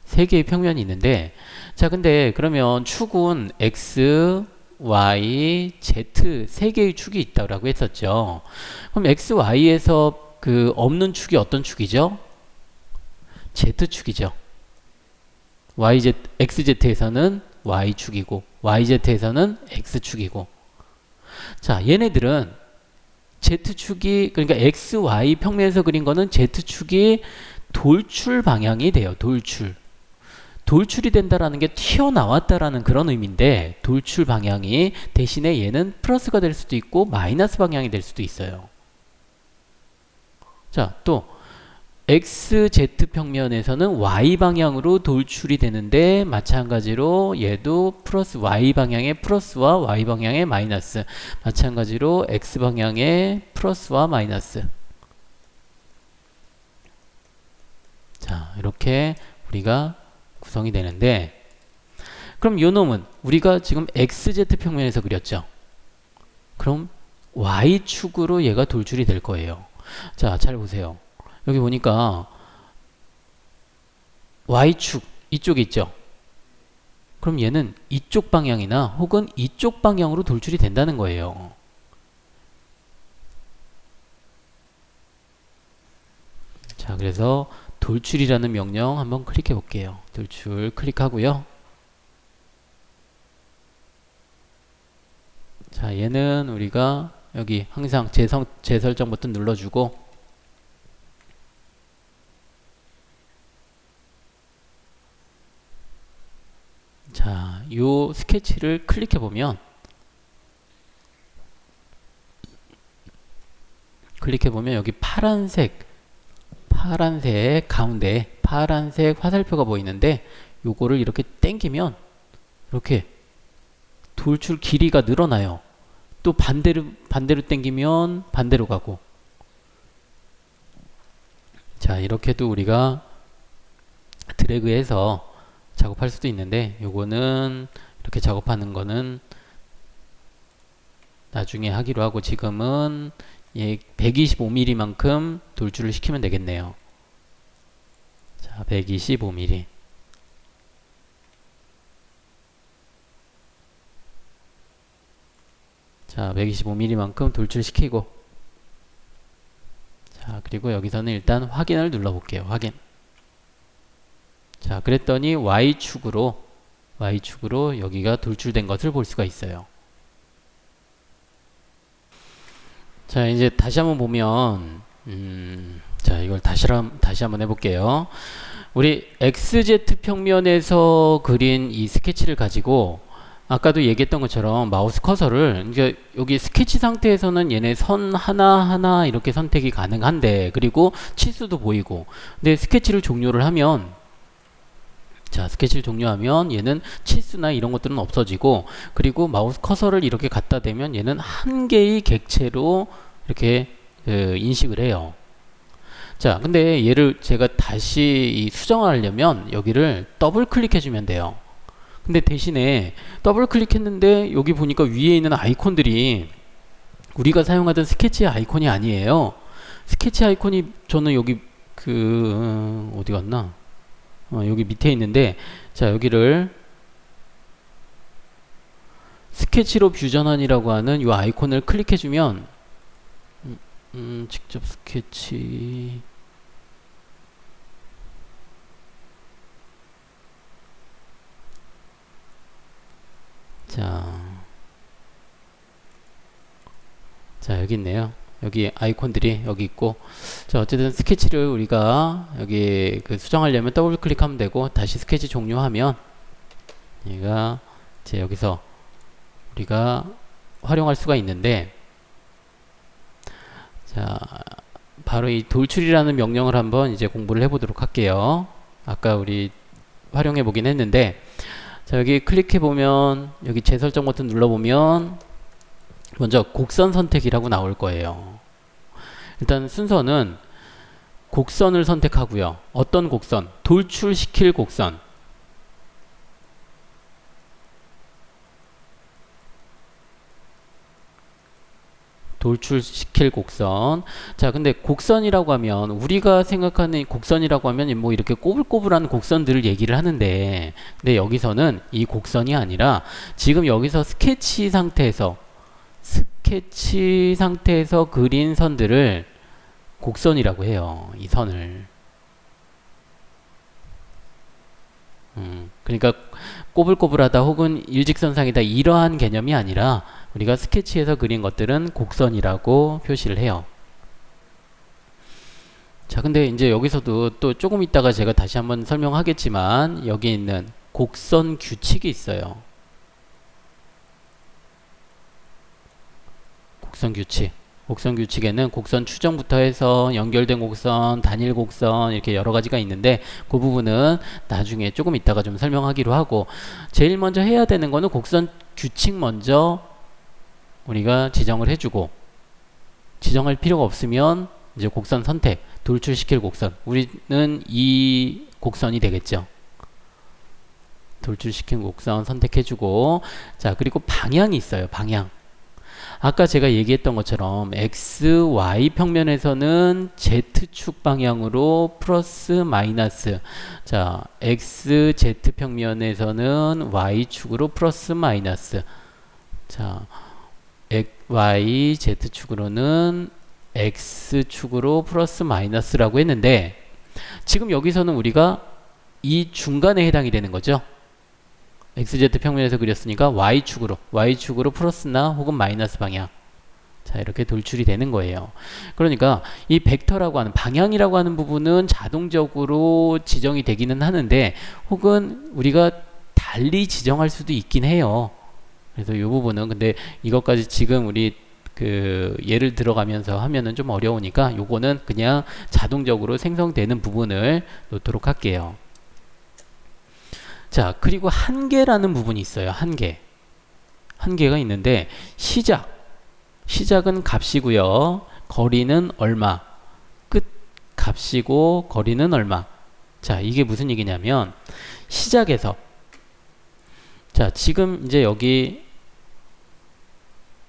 세 개의 평면이 있는데, 자, 근데 그러면 축은 x, y, z 세 개의 축이 있다고 했었죠. 그럼 x, y에서 그 없는 축이 어떤 축이죠? z축이죠. yz, xz에서는 y축이고 yz에서는 x축이고. 자, 얘네들은 z축이, 그러니까 xy 평면에서 그린 거는 z축이 돌출 방향이 돼요. 돌출이 된다라는 게 튀어나왔다라는 그런 의미인데, 돌출 방향이 대신에 얘는 플러스가 될 수도 있고 마이너스 방향이 될 수도 있어요. 자, 또 XZ 평면에서는 Y 방향으로 돌출이 되는데, 마찬가지로 얘도 플러스 Y 방향의 플러스와 Y 방향의 마이너스, 마찬가지로 X 방향의 플러스와 마이너스. 자, 이렇게 우리가 구성이 되는데, 그럼 요 놈은 우리가 지금 XZ 평면에서 그렸죠. 그럼 Y축으로 얘가 돌출이 될 거예요. 자, 잘 보세요. 여기 보니까 Y축 이쪽에 있죠. 그럼 얘는 이쪽 방향이나 혹은 이쪽 방향으로 돌출이 된다는 거예요. 자, 그래서 돌출이라는 명령 한번 클릭해 볼게요. 돌출 클릭하고요. 자, 얘는 우리가 여기 항상 재설정 버튼 눌러주고, 자, 요 스케치를 클릭해 보면, 여기 파란색 가운데 파란색 화살표가 보이는데, 요거를 이렇게 당기면 이렇게 돌출 길이가 늘어나요. 또 반대로 당기면 반대로 가고. 자, 이렇게도 우리가 드래그해서 작업할 수도 있는데, 요거는 이렇게 작업하는 거는 나중에 하기로 하고, 지금은 125mm만큼 돌출을 시키면 되겠네요. 자, 125mm. 자, 125mm만큼 돌출시키고, 자, 그리고 여기서는 일단 확인을 눌러볼게요. 확인. 자, 그랬더니 Y축으로 여기가 돌출된 것을 볼 수가 있어요. 자, 이제 다시 한번 보면, 자, 이걸 다시 한번 해볼게요. 우리 XZ 평면에서 그린 이 스케치를 가지고, 아까도 얘기했던 것처럼 마우스 커서를 이제 여기 스케치 상태에서는 얘네 선 하나하나 이렇게 선택이 가능한데, 그리고 치수도 보이고, 근데 스케치를 종료를 하면, 자, 스케치를 종료하면 얘는 치수나 이런 것들은 없어지고, 그리고 마우스 커서를 이렇게 갖다 대면 얘는 한 개의 객체로 이렇게 인식을 해요. 자, 근데 얘를 제가 다시 수정하려면 여기를 더블 클릭해 주면 돼요. 근데 대신에 더블 클릭했는데 여기 보니까 위에 있는 아이콘들이 우리가 사용하던 스케치 아이콘이 아니에요. 스케치 아이콘이 저는 여기 어디 갔나? 여기 밑에 있는데, 자, 여기를 스케치로 뷰 전환이라고 하는 이 아이콘을 클릭해주면, 직접 스케치. 자, 여기 있네요. 여기 아이콘들이 여기 있고, 자, 어쨌든 스케치를 우리가 여기 수정하려면 더블 클릭하면 되고, 다시 스케치 종료하면 얘가 이제 여기서 우리가 활용할 수가 있는데, 자, 바로 이 돌출이라는 명령을 한번 이제 공부를 해보도록 할게요. 아까 우리 활용해 보긴 했는데, 자, 여기 클릭해 보면, 여기 재설정 버튼 눌러보면 먼저 곡선 선택이라고 나올 거예요. 일단 순서는 곡선을 선택하고요. 어떤 곡선? 돌출시킬 곡선. 돌출시킬 곡선. 자, 근데 곡선이라고 하면 우리가 생각하는 곡선이라고 하면 뭐 이렇게 꼬불꼬불한 곡선들을 얘기를 하는데, 근데 여기서는 이 곡선이 아니라 지금 여기서 스케치 상태에서 그린 선들을 곡선이라고 해요. 이 선을. 그러니까 꼬불꼬불하다 혹은 일직선상이다 이러한 개념이 아니라 우리가 스케치에서 그린 것들은 곡선이라고 표시를 해요. 자, 근데 이제 여기서도 또 조금 있다가 제가 다시 한번 설명하겠지만 여기 있는 곡선 규칙이 있어요. 곡선 규칙. 곡선 규칙에는 곡선 추정부터 해서 연결된 곡선, 단일 곡선 이렇게 여러 가지가 있는데 그 부분은 나중에 조금 있다가 좀 설명하기로 하고, 제일 먼저 해야 되는 거는 곡선 규칙 먼저 우리가 지정을 해주고, 지정할 필요가 없으면 이제 곡선 선택, 돌출시킬 곡선, 우리는 이 곡선이 되겠죠. 돌출시킨 곡선 선택해주고, 자, 그리고 방향이 있어요. 방향. 아까 제가 얘기했던 것처럼 x, y 평면에서는 z축 방향으로 플러스 마이너스, 자, x, z 평면에서는 y축으로 플러스 마이너스, 자, y, z축으로는 x축으로 플러스 마이너스라고 했는데, 지금 여기서는 우리가 이 중간에 해당이 되는 거죠. XZ 평면에서 그렸으니까 Y축으로 플러스나 혹은 마이너스 방향. 자, 이렇게 돌출이 되는 거예요. 그러니까 이 벡터라고 하는 방향이라고 하는 부분은 자동적으로 지정이 되기는 하는데 혹은 우리가 달리 지정할 수도 있긴 해요. 그래서 이 부분은 근데 이것까지 지금 우리 그 예를 들어가면서 하면은 좀 어려우니까 요거는 그냥 자동적으로 생성되는 부분을 놓도록 할게요. 자, 그리고 한계라는 부분이 있어요. 한계가 있는데 시작은 값이고요. 거리는 얼마. 끝 값이고 거리는 얼마. 자, 이게 무슨 얘기냐면 시작에서, 자, 지금 이제 여기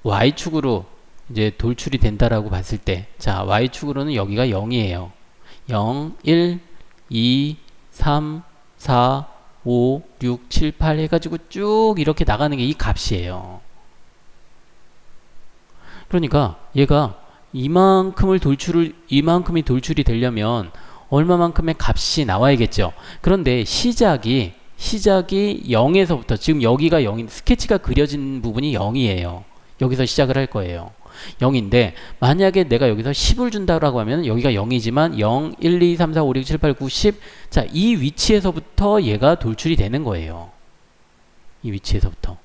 y축으로 이제 돌출이 된다라고 봤을 때, 자, y축으로는 여기가 0이에요. 0, 1, 2, 3, 4, 5, 6, 7, 8 해가지고 쭉 이렇게 나가는 게 이 값이에요. 그러니까 얘가 이만큼이 돌출이 되려면 얼마만큼의 값이 나와야겠죠. 그런데 시작이 0에서부터, 지금 여기가 0인, 스케치가 그려진 부분이 0이에요. 여기서 시작을 할 거예요. 0인데 만약에 내가 여기서 10을 준다고 하면 여기가 0이지만 0, 1, 2, 3, 4, 5, 6, 7, 8, 9, 10, 자, 이 위치에서부터 얘가 돌출이 되는 거예요. 이 위치에서부터.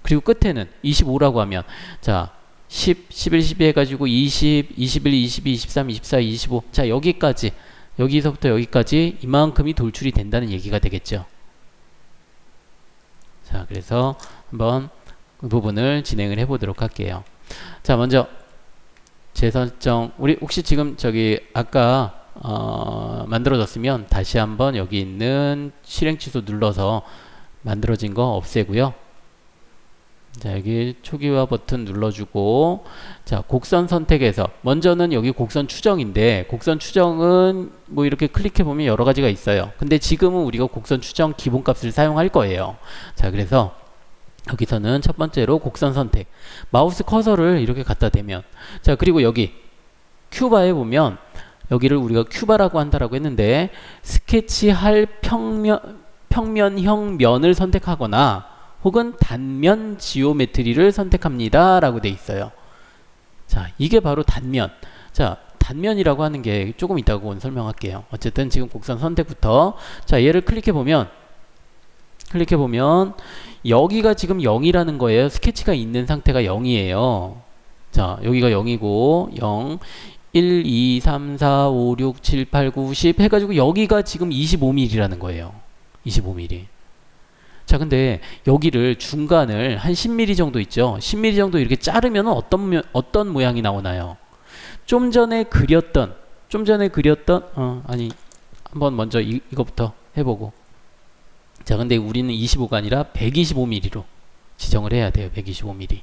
그리고 끝에는 25라고 하면, 자, 10, 11, 12 해가지고 20, 21, 22, 23, 24, 25, 자, 여기서부터 여기까지 이만큼이 돌출이 된다는 얘기가 되겠죠. 자, 그래서 한번 그 부분을 진행을 해보도록 할게요. 자, 먼저 재설정, 우리 혹시 지금 저기 아까 만들어졌으면 다시 한번 여기 있는 실행 취소 눌러서 만들어진 거 없애고요. 자, 여기 초기화 버튼 눌러주고, 자, 곡선 선택에서 먼저는 여기 곡선 추정인데, 곡선 추정은 뭐 이렇게 클릭해 보면 여러 가지가 있어요. 근데 지금은 우리가 곡선 추정 기본값을 사용할 거예요. 자, 그래서 여기서는 첫 번째로 곡선 선택, 마우스 커서를 이렇게 갖다 대면, 자, 그리고 여기 큐바에 보면 여기를 우리가 큐바라고 한다라고 했는데, 스케치할 평면형 면을 선택하거나 혹은 단면 지오메트리를 선택합니다 라고 돼 있어요. 자, 이게 바로 단면. 자, 단면이라고 하는 게 조금 이따가 설명할게요. 어쨌든 지금 곡선 선택부터, 자, 얘를 클릭해 보면 여기가 지금 0이라는 거예요. 스케치가 있는 상태가 0이에요. 자, 여기가 0이고 0, 1, 2, 3, 4, 5, 6, 7, 8, 9, 10 해가지고 여기가 지금 25mm라는 거예요. 25mm. 자, 근데 여기를 중간을 한 10mm 정도 있죠. 10mm 정도 이렇게 자르면 어떤 모양이 나오나요? 좀 전에 그렸던 아니, 한번 먼저 이거부터 해보고. 자, 근데 우리는 25가 아니라 125mm로 지정을 해야 돼요. 125mm.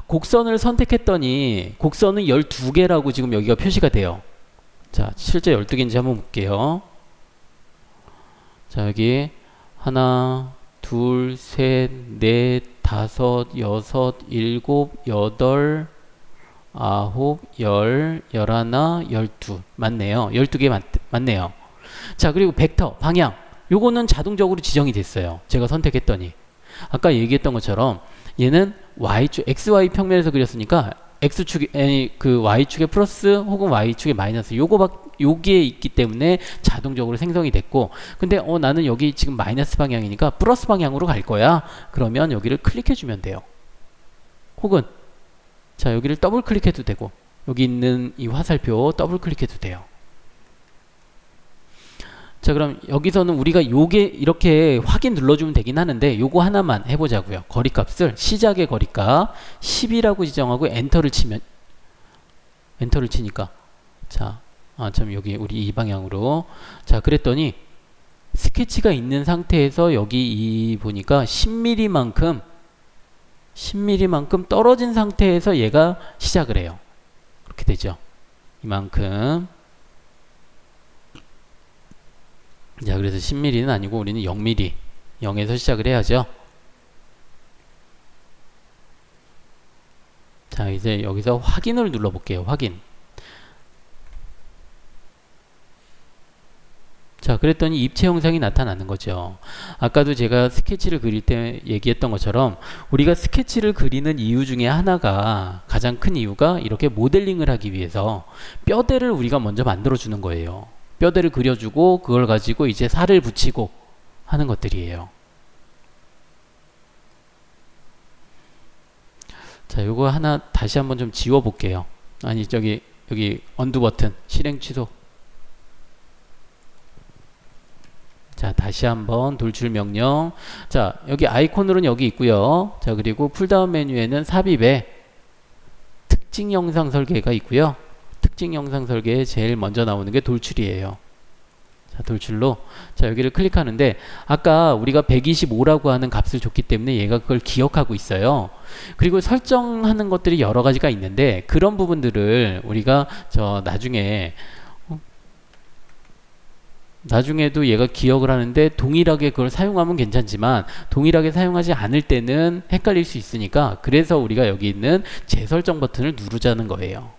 곡선을 선택했더니 곡선은 12개라고 지금 여기가 표시가 돼요. 자, 실제 12개인지 한번 볼게요. 자, 여기 하나, 둘, 셋, 넷, 다섯, 여섯, 일곱, 여덟, 아홉, 열, 열하나, 열두. 맞네요. 12개 맞네요. 자, 그리고 벡터, 방향. 요거는 자동적으로 지정이 됐어요. 제가 선택했더니. 아까 얘기했던 것처럼 얘는 Y축, XY 평면에서 그렸으니까 X축이, 아니, 그 Y축에 플러스 혹은 Y축에 마이너스. 요기에 있기 때문에 자동적으로 생성이 됐고, 근데 나는 여기 지금 마이너스 방향이니까 플러스 방향으로 갈 거야. 그러면 여기를 클릭해주면 돼요. 혹은 자, 여기를 더블 클릭해도 되고, 여기 있는 이 화살표 더블 클릭해도 돼요. 자, 그럼 여기서는 우리가 요게 이렇게 확인 눌러주면 되긴 하는데 요거 하나만 해보자고요. 거리값을 시작의 거리값 10이라고 지정하고 엔터를 치니까 자, 참 여기 우리 이 방향으로 자, 그랬더니 스케치가 있는 상태에서 여기 보니까 10mm만큼 떨어진 상태에서 얘가 시작을 해요. 그렇게 되죠. 이만큼. 자, 그래서 10mm는 아니고 우리는 0mm, 0에서 시작을 해야죠. 자, 이제 여기서 확인을 눌러볼게요. 확인. 자, 그랬더니 입체 형상이 나타나는 거죠. 아까도 제가 스케치를 그릴 때 얘기했던 것처럼 우리가 스케치를 그리는 이유 중에 하나가, 가장 큰 이유가 이렇게 모델링을 하기 위해서 뼈대를 우리가 먼저 만들어 주는 거예요. 뼈대를 그려주고 그걸 가지고 이제 살을 붙이고 하는 것들이에요. 자, 요거 하나 다시 한번 좀 지워 볼게요. 아니, 여기 언두 버튼 실행 취소. 자, 다시 한번 돌출 명령. 자, 여기 아이콘으로는 여기 있고요. 자, 그리고 풀다운 메뉴에는 삽입에 특징 영상 설계가 있고요. 특징 영상 설계에 제일 먼저 나오는 게 돌출이에요. 자, 돌출로 자, 여기를 클릭하는데 아까 우리가 125라고 하는 값을 줬기 때문에 얘가 그걸 기억하고 있어요. 그리고 설정하는 것들이 여러 가지가 있는데 그런 부분들을 우리가 나중에도 얘가 기억을 하는데 동일하게 그걸 사용하면 괜찮지만 동일하게 사용하지 않을 때는 헷갈릴 수 있으니까, 그래서 우리가 여기 있는 재설정 버튼을 누르자는 거예요.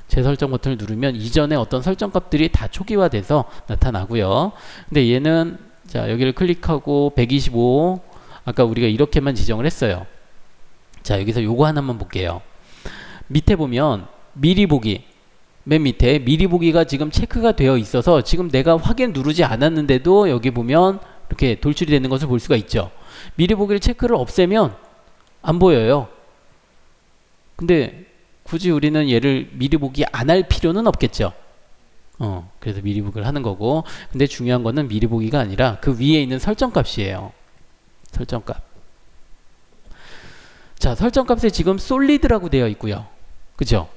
재설정 버튼을 누르면 이전에 어떤 설정 값들이 다 초기화돼서 나타나고요. 근데 얘는 자, 여기를 클릭하고 125, 아까 우리가 이렇게만 지정을 했어요. 자, 여기서 요거 하나만 볼게요. 밑에 보면 미리 보기, 맨 밑에 미리 보기가 지금 체크가 되어 있어서 지금 내가 확인 누르지 않았는데도 여기 보면 이렇게 돌출이 되는 것을 볼 수가 있죠. 미리 보기를 체크를 없애면 안 보여요. 근데 굳이 우리는 얘를 미리 보기 안 할 필요는 없겠죠. 그래서 미리 보기를 하는 거고, 근데 중요한 거는 미리 보기가 아니라 그 위에 있는 설정값이에요. 설정값. 자, 설정값에 지금 솔리드라고 되어 있고요. 그죠?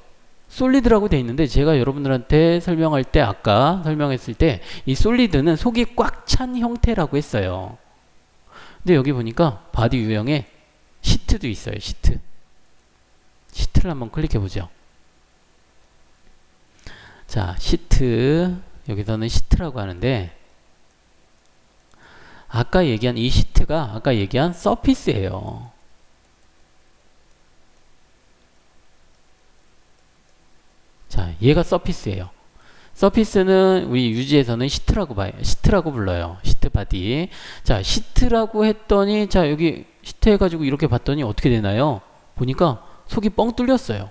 솔리드라고 되어 있는데 제가 여러분들한테 설명할 때, 아까 설명했을 때 이 솔리드는 속이 꽉 찬 형태라고 했어요. 근데 여기 보니까 바디 유형에 시트도 있어요. 시트를 한번 클릭해 보죠. 자, 시트, 여기서는 시트라고 하는데 아까 얘기한 이 시트가 아까 얘기한 서피스예요. 자, 얘가 서피스예요. 서피스는 우리 유지에서는 시트라고 봐요. 시트라고 불러요. 시트 바디. 자, 시트라고 했더니 자, 여기 시트 해가지고 이렇게 봤더니 어떻게 되나요? 보니까 속이 뻥 뚫렸어요.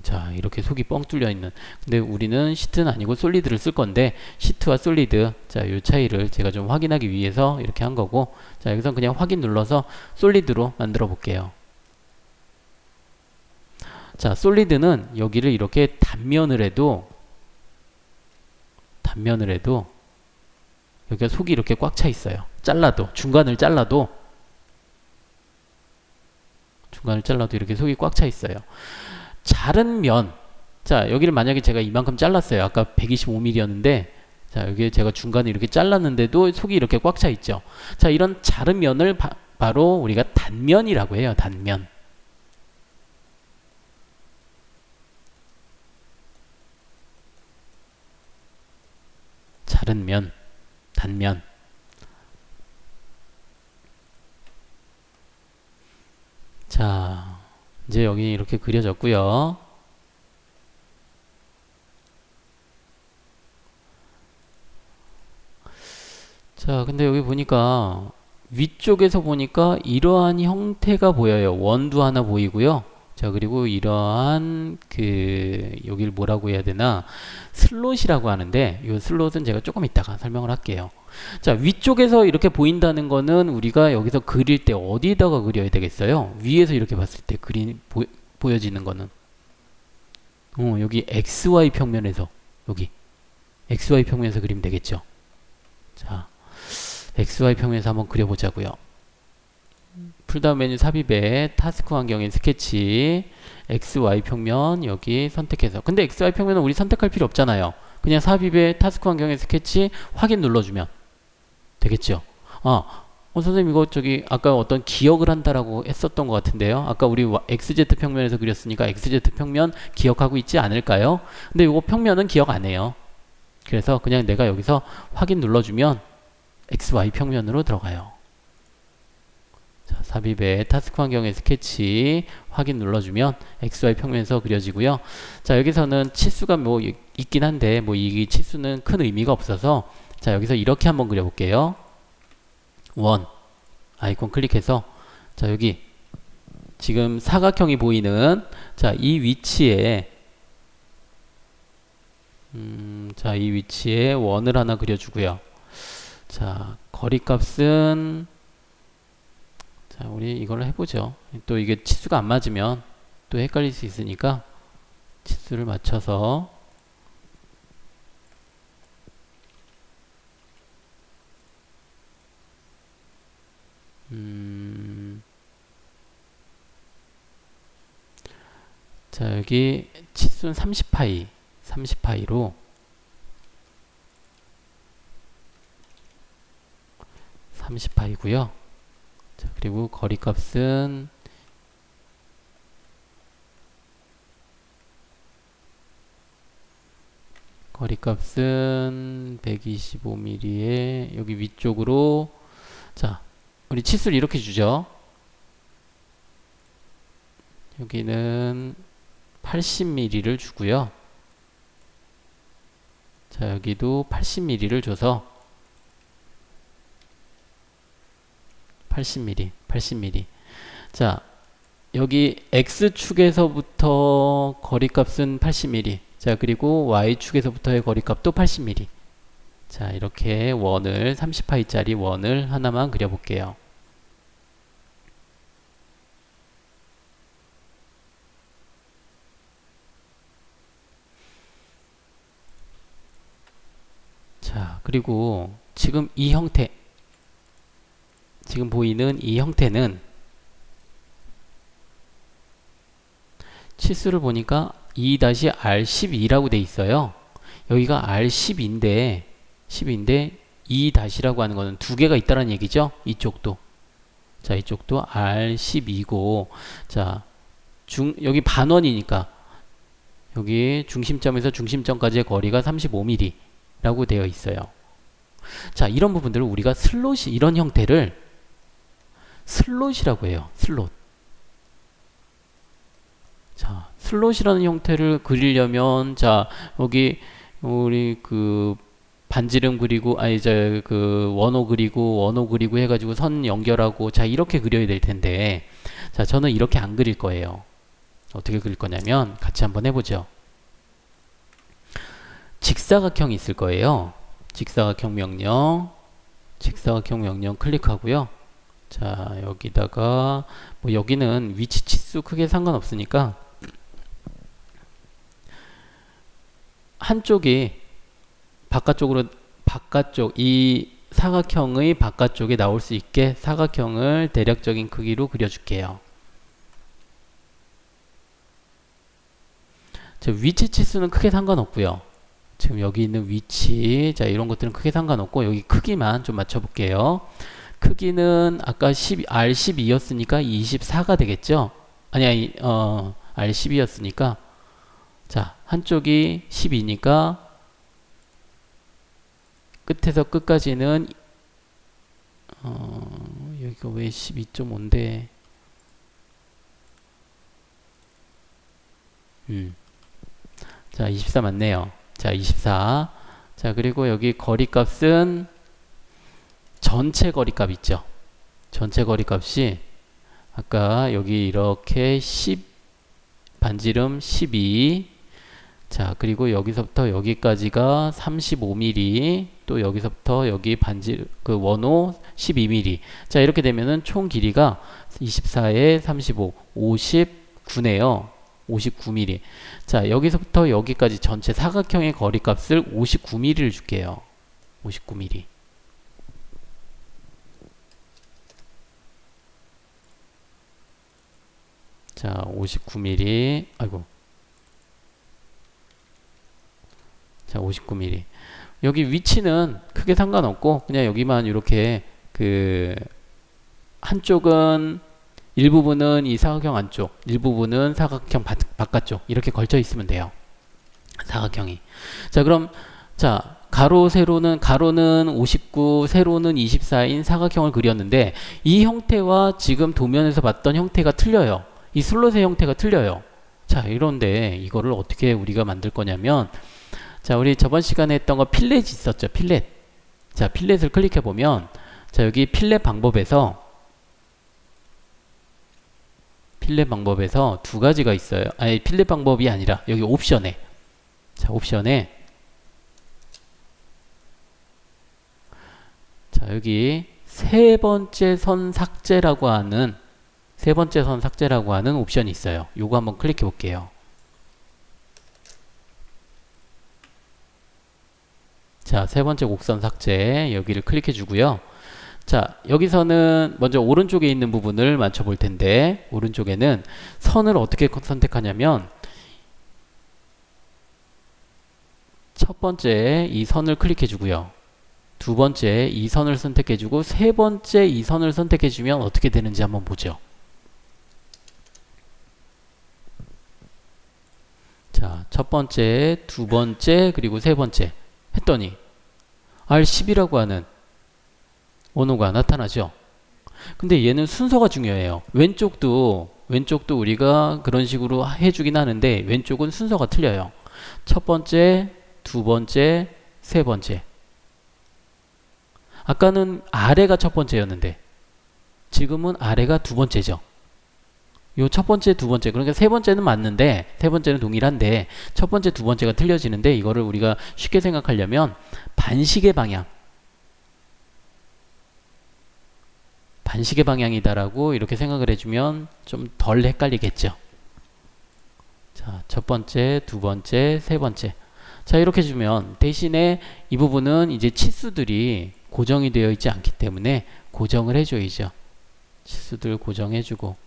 자, 이렇게 속이 뻥 뚫려 있는. 근데 우리는 시트는 아니고 솔리드를 쓸 건데 시트와 솔리드, 자, 요 차이를 제가 좀 확인하기 위해서 이렇게 한 거고, 자, 여기서 그냥 확인 눌러서 솔리드로 만들어 볼게요. 자, 솔리드는 여기를 이렇게 단면을 해도 여기가 속이 이렇게 꽉 차 있어요. 중간을 잘라도 이렇게 속이 꽉 차 있어요. 자른 면, 자, 여기를 만약에 제가 이만큼 잘랐어요. 아까 125mm였는데 자, 여기 제가 중간에 이렇게 잘랐는데도 속이 이렇게 꽉 차 있죠. 자, 이런 자른 면을 바로 우리가 단면이라고 해요. 단면. 자른 면, 단면. 자, 이제 여기 이렇게 그려졌고요. 자, 근데 여기 보니까 위쪽에서 보니까 이러한 형태가 보여요. 원도 하나 보이고요. 자, 그리고 이러한 여기를 뭐라고 해야 되나? 슬롯이라고 하는데 이 슬롯은 제가 조금 이따가 설명을 할게요. 자, 위쪽에서 이렇게 보인다는 거는 우리가 여기서 그릴 때 어디다가 그려야 되겠어요? 위에서 이렇게 봤을 때 보여지는 거는 여기 XY 평면에서 여기 XY 평면에서 그리면 되겠죠. 자, XY 평면에서 한번 그려보자고요. 풀다운 메뉴 삽입에 타스크 환경인 스케치 XY 평면 여기 선택해서, 근데 XY 평면은 우리 선택할 필요 없잖아요. 그냥 삽입에 타스크 환경인 스케치 확인 눌러주면 되겠죠. 선생님 이거 저기 아까 어떤 기억을 한다라고 했었던 것 같은데요. 아까 우리 XZ 평면에서 그렸으니까 XZ 평면 기억하고 있지 않을까요? 근데 이거 평면은 기억 안 해요. 그래서 그냥 내가 여기서 확인 눌러주면 XY 평면으로 들어가요. 자, 삽입에 타스크 환경의 스케치 확인 눌러주면 XY 평면에서 그려지고요. 자, 여기서는 치수가 뭐 있긴 한데 뭐 이 치수는 큰 의미가 없어서, 자, 여기서 이렇게 한번 그려볼게요. 원 아이콘 클릭해서, 자, 여기 지금 사각형이 보이는, 자, 이 위치에 자, 이 위치에 원을 하나 그려주고요. 자, 거리값은, 자, 우리 이걸로 해보죠. 또 이게 치수가 안 맞으면 또 헷갈릴 수 있으니까 치수를 맞춰서, 자, 여기 치수는 30파이 30파이로 30파이고요. 자, 그리고 거리값은 거리값은 125mm에 여기 위쪽으로, 자, 우리 치수를 이렇게 주죠. 여기는 80mm를 주고요. 자, 여기도 80mm를 줘서 80mm. 자, 여기 X축에서부터 거리값은 80mm. 자, 그리고 Y축에서부터의 거리값도 80mm. 자, 이렇게 원을 30파이짜리 원을 하나만 그려볼게요. 자, 그리고 지금 이 형태, 지금 보이는 이 형태는 치수를 보니까 2-R12라고 돼 있어요. 여기가 R12인데 2-라고 하는 거는 두 개가 있다는 얘기죠. 이쪽도. 자, 이쪽도 R12고, 자, 여기 반원이니까 여기 중심점에서 중심점까지의 거리가 35mm라고 되어 있어요. 자, 이런 부분들을 우리가 이런 형태를 슬롯이라고 해요. 슬롯. 자, 슬롯이라는 형태를 그리려면, 자, 여기 우리 반지름 그리고, 원호 그리고 해가지고 선 연결하고, 자, 이렇게 그려야 될 텐데, 자, 저는 이렇게 안 그릴 거예요. 어떻게 그릴 거냐면 같이 한번 해보죠. 직사각형이 있을 거예요. 직사각형 명령 클릭하고요. 자, 여기다가 뭐 여기는 위치 치수 크게 상관없으니까 한쪽이 바깥쪽 이 사각형의 바깥쪽에 나올 수 있게 사각형을 대략적인 크기로 그려줄게요. 자, 위치 치수는 크게 상관없고요. 지금 여기 있는 위치, 자 이런 것들은 크게 상관없고 여기 크기만 좀 맞춰볼게요. 크기는 아까 R12였으니까 24가 되겠죠? 아니, R12였으니까 자 한쪽이 12니까 끝에서 끝까지는 여기가 왜 12.5인데 자 24 맞네요. 자 24. 자 그리고 여기 거리값은 전체 거리값 있죠. 전체 거리값이 아까 여기 이렇게 10 반지름 12. 자 그리고 여기서부터 여기까지가 35mm, 또 여기서부터 여기 반지 그 원호 12mm. 자 이렇게 되면은 총 길이가 24에 35 59네요. 59mm. 자 여기서부터 여기까지 전체 사각형의 거리값을 59mm를 줄게요. 59mm. 자 59mm. 아이고. 자 59mm. 여기 위치는 크게 상관없고 그냥 여기만 이렇게 그 한쪽은 일부분은 이 사각형 안쪽, 일부분은 사각형 바깥쪽 이렇게 걸쳐 있으면 돼요. 사각형이. 자 그럼 자 가로 세로는 가로는 59, 세로는 24인 사각형을 그렸는데 이 형태와 지금 도면에서 봤던 형태가 틀려요. 이 슬롯의 형태가 틀려요. 자 이런데 이거를 어떻게 우리가 만들 거냐면 자 우리 저번 시간에 했던 거 필렛이 있었죠. 필렛. 자 필렛을 클릭해 보면 자 여기 필렛 방법에서 두 가지가 있어요. 아니 필렛 방법이 아니라 여기 옵션에 자 옵션에 자 여기 세 번째 선 삭제라고 하는 옵션이 있어요. 요거 한번 클릭해 볼게요. 자, 세 번째 곡선 삭제 여기를 클릭해 주고요. 자, 여기서는 먼저 오른쪽에 있는 부분을 맞춰 볼 텐데 오른쪽에는 선을 어떻게 선택하냐면 첫 번째 이 선을 클릭해 주고요. 두 번째 이 선을 선택해 주고 세 번째 이 선을 선택해 주면 어떻게 되는지 한번 보죠. 자, 첫 번째, 두 번째, 그리고 세 번째 했더니 R10이라고 하는 원호가 나타나죠. 근데 얘는 순서가 중요해요. 왼쪽도 우리가 그런 식으로 해주긴 하는데 왼쪽은 순서가 틀려요. 첫 번째, 두 번째, 세 번째. 아까는 아래가 첫 번째였는데 지금은 아래가 두 번째죠. 요 첫 번째, 두 번째. 그러니까 세 번째는 맞는데 세 번째는 동일한데 첫 번째, 두 번째가 틀려지는데 이거를 우리가 쉽게 생각하려면 반시계 방향이다라고 이렇게 생각을 해주면 좀 덜 헷갈리겠죠. 자, 첫 번째, 두 번째, 세 번째. 자, 이렇게 해주면 대신에 이 부분은 이제 치수들이 고정이 되어 있지 않기 때문에 고정을 해줘야죠. 치수들 고정해주고.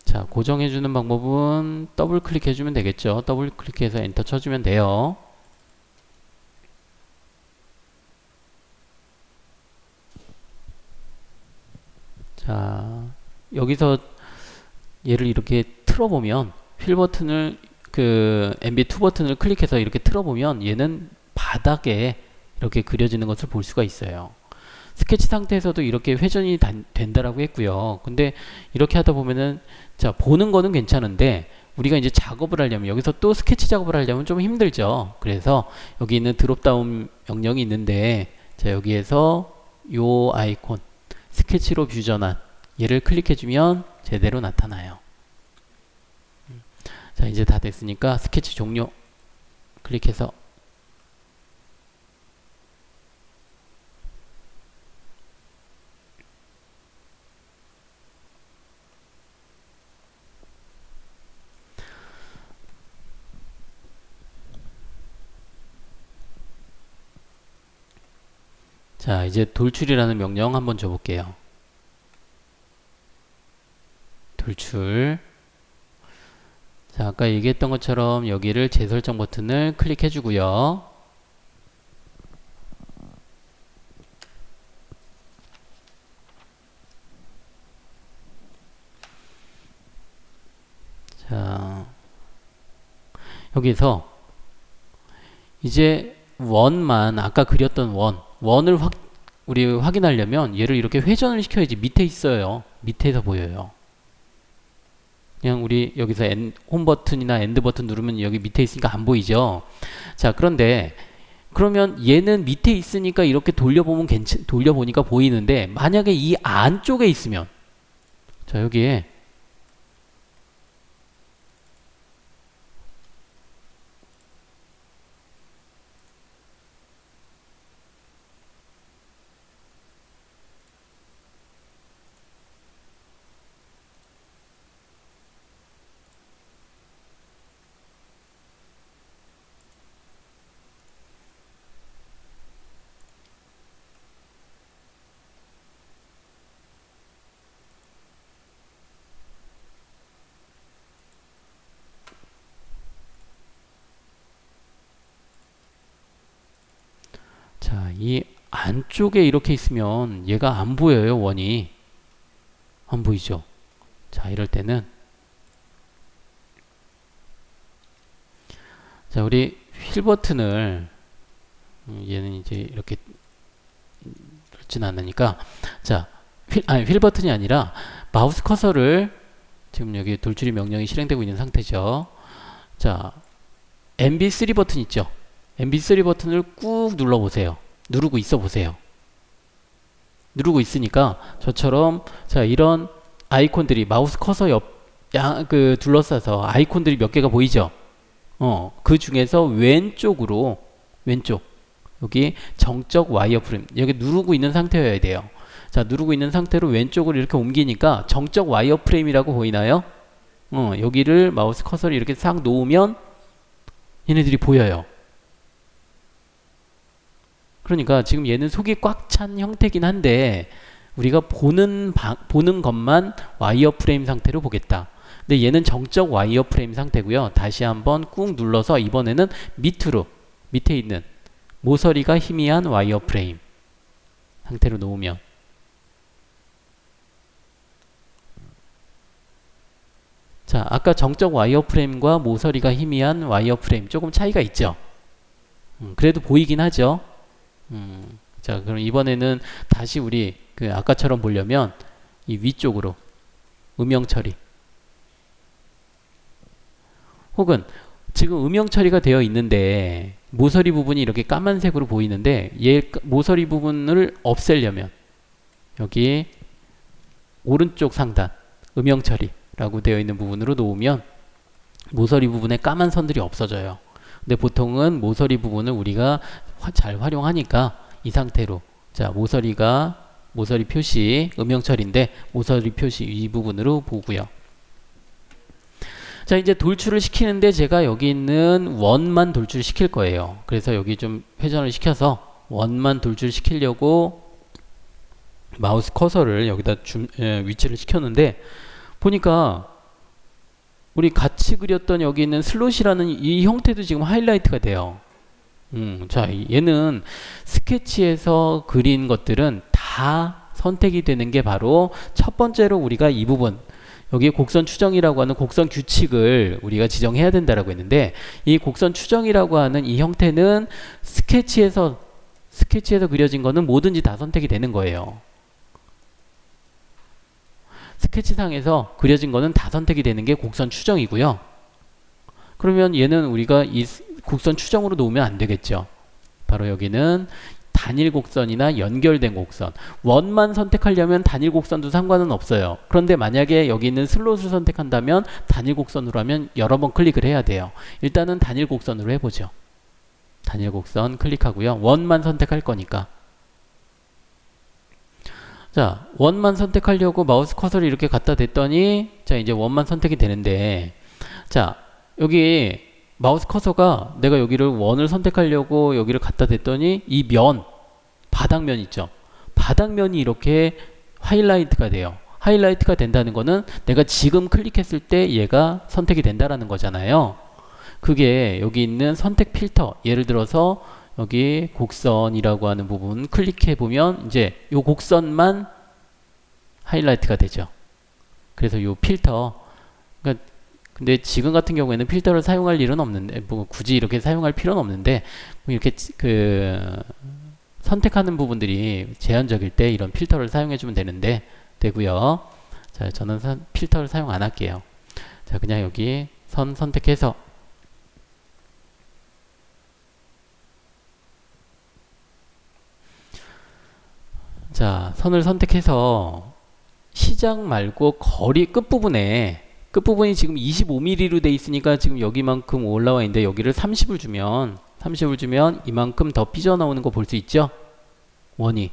자, 고정해주는 방법은 더블 클릭해주면 되겠죠. 더블 클릭해서 엔터 쳐주면 돼요. 자, 여기서 얘를 이렇게 틀어보면 휠 버튼을 MB2 버튼을 클릭해서 이렇게 틀어보면 얘는 바닥에 이렇게 그려지는 것을 볼 수가 있어요. 스케치 상태에서도 이렇게 회전이 된다라고 했고요. 근데 이렇게 하다 보면은 자 보는 거는 괜찮은데 우리가 이제 작업을 하려면 여기서 또 스케치 작업을 하려면 좀 힘들죠. 그래서 여기 있는 드롭다운 명령이 있는데 자 여기에서 요 아이콘 스케치로 뷰 전환 얘를 클릭해주면 제대로 나타나요. 자 이제 다 됐으니까 스케치 종료 클릭해서 자, 이제 돌출이라는 명령 한번 줘볼게요. 돌출. 자, 아까 얘기했던 것처럼 여기를 재설정 버튼을 클릭해 주고요. 자, 여기서 이제 원만 아까 그렸던 원을 우리 확인하려면 얘를 이렇게 회전을 시켜야지. 밑에 있어요. 밑에서 보여요. 그냥 우리 여기서 홈 버튼이나 엔드 버튼 누르면 여기 밑에 있으니까 안 보이죠. 자, 그런데 그러면 얘는 밑에 있으니까 이렇게 돌려보니까 보이는데, 만약에 이 안쪽에 있으면, 자, 여기에 자, 이 안쪽에 이렇게 있으면 얘가 안 보여요. 원이 안 보이죠. 자, 이럴 때는, 자, 우리 휠 버튼을 얘는 이제 이렇게 넓진 않으니까, 자, 휠 버튼이 아니라 마우스 커서를, 지금 여기 돌출이 명령이 실행되고 있는 상태죠. 자, MB3 버튼 있죠. MB3 버튼을 꾹 눌러보세요. 누르고 있어 보세요. 누르고 있으니까 저처럼, 자, 이런 아이콘들이 마우스 커서 둘러싸서 아이콘들이 몇 개가 보이죠. 그 중에서 왼쪽 여기 정적 와이어 프레임, 여기 누르고 있는 상태여야 돼요. 자, 누르고 있는 상태로 왼쪽으로 이렇게 옮기니까 정적 와이어 프레임이라고 보이나요? 여기를 마우스 커서를 이렇게 싹 놓으면 얘네들이 보여요. 그러니까 지금 얘는 속이 꽉 찬 형태긴 한데, 우리가 보는 것만 와이어 프레임 상태로 보겠다. 근데 얘는 정적 와이어 프레임 상태고요. 다시 한번 꾹 눌러서 이번에는 밑에 있는 모서리가 희미한 와이어 프레임 상태로 놓으면, 자, 아까 정적 와이어 프레임과 모서리가 희미한 와이어 프레임 조금 차이가 있죠. 그래도 보이긴 하죠. 자, 그럼 이번에는 다시 우리 아까처럼 보려면 이 위쪽으로 음영 처리, 혹은 지금 음영 처리가 되어 있는데 모서리 부분이 이렇게 까만색으로 보이는데, 얘 모서리 부분을 없애려면 여기 오른쪽 상단 음영 처리라고 되어 있는 부분으로 놓으면 모서리 부분에 까만 선들이 없어져요. 근데 보통은 모서리 부분을 우리가 잘 활용하니까 이 상태로, 자, 모서리 표시 음영 처리인데 모서리 표시 이 부분으로 보고요. 자, 이제 돌출을 시키는데 제가 여기 있는 원만 돌출시킬 거예요. 그래서 여기 좀 회전을 시켜서 원만 돌출시키려고 마우스 커서를 여기다 위치를 시켰는데, 보니까 우리 같이 그렸던 여기 있는 슬롯이라는 이 형태도 지금 하이라이트가 돼요. 자, 얘는 스케치에서 그린 것들은 다 선택이 되는 게 바로 첫 번째로 우리가 이 부분, 여기 곡선 추정이라고 하는 곡선 규칙을 우리가 지정해야 된다라고 했는데, 이 곡선 추정이라고 하는 이 형태는 스케치에서 그려진 거는 뭐든지 다 선택이 되는 거예요. 스케치상에서 그려진 거는 다 선택이 되는 게 곡선 추정이고요. 그러면 얘는 우리가 이 곡선 추정으로 놓으면 안 되겠죠. 바로 여기는 단일 곡선이나 연결된 곡선, 원만 선택하려면 단일 곡선도 상관은 없어요. 그런데 만약에 여기 있는 슬롯을 선택한다면 단일 곡선으로 하면 여러 번 클릭을 해야 돼요. 일단은 단일 곡선으로 해보죠. 단일 곡선 클릭하고요. 원만 선택할 거니까, 자, 원만 선택하려고 마우스 커서를 이렇게 갖다 댔더니, 자, 이제 원만 선택이 되는데, 자, 여기 마우스 커서가 내가 여기를 원을 선택하려고 여기를 갖다 댔더니 이 바닥면 있죠. 바닥면이 이렇게 하이라이트가 돼요. 하이라이트가 된다는 거는 내가 지금 클릭했을 때 얘가 선택이 된다라는 거잖아요. 그게 여기 있는 선택 필터, 예를 들어서 여기 곡선이라고 하는 부분 클릭해 보면 이제 요 곡선만 하이라이트가 되죠. 그래서 요 필터, 그러니까 근데 지금 같은 경우에는 필터를 사용할 일은 없는데, 뭐 굳이 이렇게 사용할 필요는 없는데, 뭐 이렇게 선택하는 부분들이 제한적일 때 이런 필터를 사용해 주면 되고요. 자, 저는 필터를 사용 안 할게요. 자, 그냥 여기 선 선택해서 자, 선을 선택해서 시작 말고 거리 끝부분이 지금 25mm로 돼 있으니까 지금 여기만큼 올라와 있는데 여기를 30을 주면 이만큼 더 삐져나오는 거 볼 수 있죠? 원이.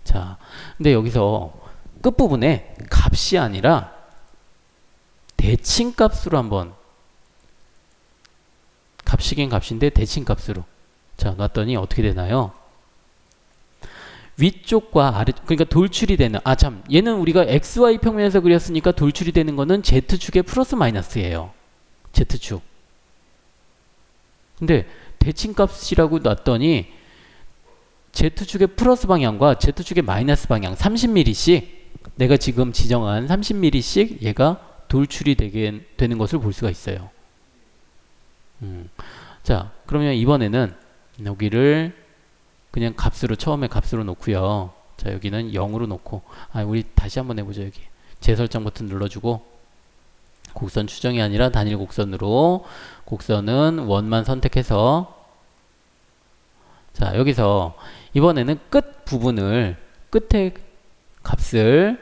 자, 근데 여기서 끝부분에 값이 아니라 대칭값으로 한번, 값이긴 값인데 대칭값으로 자 놨더니 어떻게 되나요? 위쪽과 아래, 그러니까 돌출이 되는, 얘는 우리가 XY 평면에서 그렸으니까 돌출이 되는 거는 Z축의 플러스 마이너스예요. Z축. 근데 대칭값이라고 놨더니 Z축의 플러스 방향과 Z축의 마이너스 방향 30mm씩, 내가 지금 지정한 30mm씩 얘가 돌출이 되는 것을 볼 수가 있어요. 자, 그러면 이번에는 여기를 그냥 처음에 값으로 놓고요. 자, 여기는 0으로 놓고, 우리 다시 한번 해보죠. 여기 재설정 버튼 눌러주고, 곡선 추정이 아니라 단일 곡선으로, 곡선은 원만 선택해서, 자, 여기서 이번에는 끝 부분을, 끝에 값을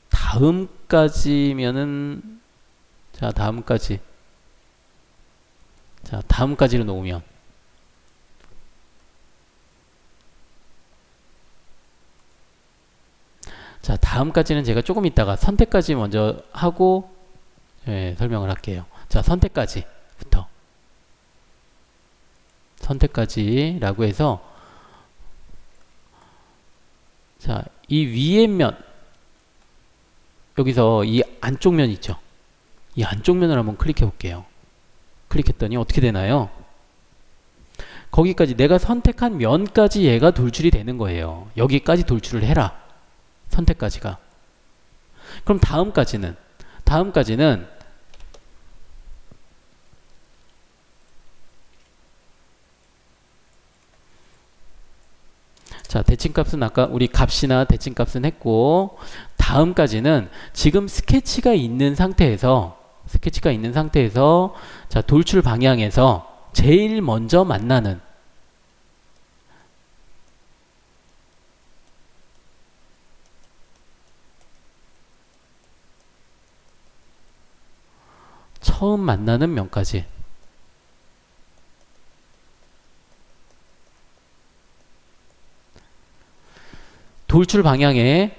다음까지면은, 자, 다음까지를 놓으면, 자, 다음까지는 제가 조금 있다가 선택까지 먼저 하고 설명을 할게요. 자, 선택까지부터. 선택까지라고 해서, 자, 이 위에 면, 여기서 이 안쪽 면 있죠. 이 안쪽 면을 한번 클릭해 볼게요. 클릭했더니 어떻게 되나요? 거기까지 내가 선택한 면까지 얘가 돌출이 되는 거예요. 여기까지 돌출을 해라. 선택까지가. 그럼 다음까지는 자, 대칭값은 아까 우리 값이나 대칭값은 했고, 다음까지는 지금 스케치가 있는 상태에서 자, 돌출 방향에서 제일 먼저 만나는, 처음 만나는 면까지. 돌출 방향에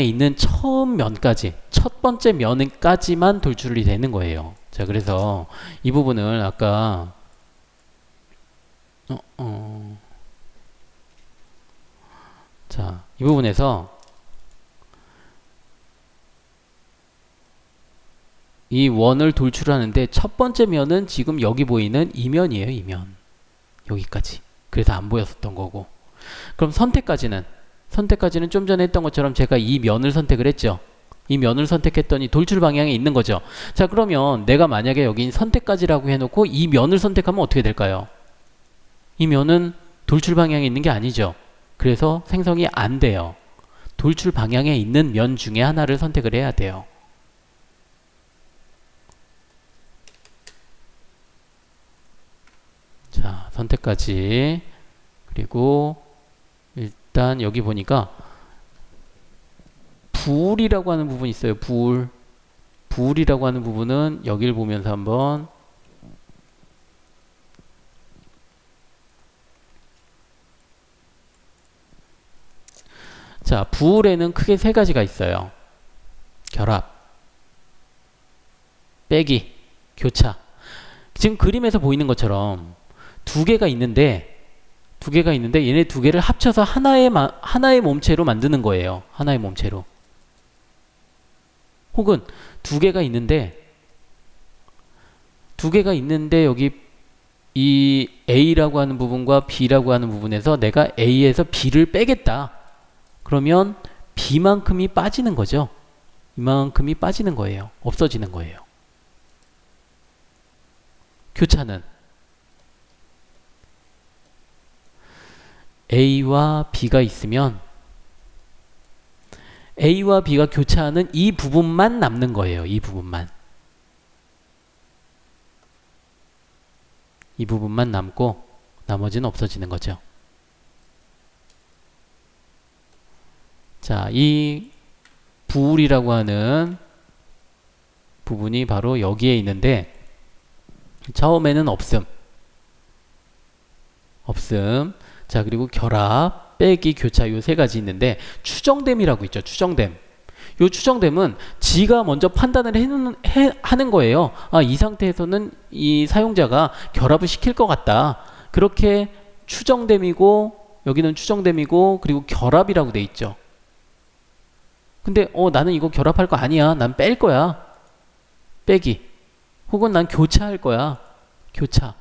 있는 처음 면까지, 첫 번째 면까지만 돌출이 되는 거예요. 자, 그래서 이 부분을 아까 자, 이 부분에서 이 원을 돌출하는데 첫 번째 면은 지금 여기 보이는 이 면이에요. 이 면. 여기까지. 그래서 안 보였었던 거고. 그럼 선택까지는 좀 전에 했던 것처럼 제가 이 면을 선택을 했죠. 이 면을 선택했더니 돌출 방향에 있는 거죠. 자, 그러면 내가 만약에 여기 선택까지라고 해놓고 이 면을 선택하면 어떻게 될까요? 이 면은 돌출 방향에 있는 게 아니죠. 그래서 생성이 안 돼요. 돌출 방향에 있는 면 중에 하나를 선택을 해야 돼요. 자, 선택까지. 그리고 일단 여기 보니까 불이라고 하는 부분이 있어요. 불이라고 하는 부분은 여기를 보면서 한번, 자, 불에는 크게 세 가지가 있어요. 결합, 빼기, 교차. 지금 그림에서 보이는 것처럼 두 개가 있는데 두 개가 있는데 얘네 두 개를 합쳐서 하나의 몸체로 만드는 거예요. 하나의 몸체로. 혹은 두 개가 있는데 여기 이 A라고 하는 부분과 B라고 하는 부분에서 내가 A에서 B를 빼겠다. 그러면 B만큼이 빠지는 거죠. 이만큼이 빠지는 거예요. 없어지는 거예요. 교차는 A와 B가 있으면 A와 B가 교차하는 이 부분만 남는 거예요. 이 부분만. 이 부분만 남고 나머지는 없어지는 거죠. 자, 이 부울이라고 하는 부분이 바로 여기에 있는데 처음에는 없음. 자, 그리고 결합, 빼기, 교차 요 세 가지 있는데 추정됨이라고 있죠. 추정됨. 요 추정됨은 지가 먼저 판단을 하는 거예요. 아, 이 상태에서는 이 사용자가 결합을 시킬 것 같다. 그렇게 추정됨이고 여기는 추정됨이고 그리고 결합이라고 돼 있죠. 근데 나는 이거 결합할 거 아니야. 난 뺄 거야. 빼기. 혹은 난 교차할 거야. 교차.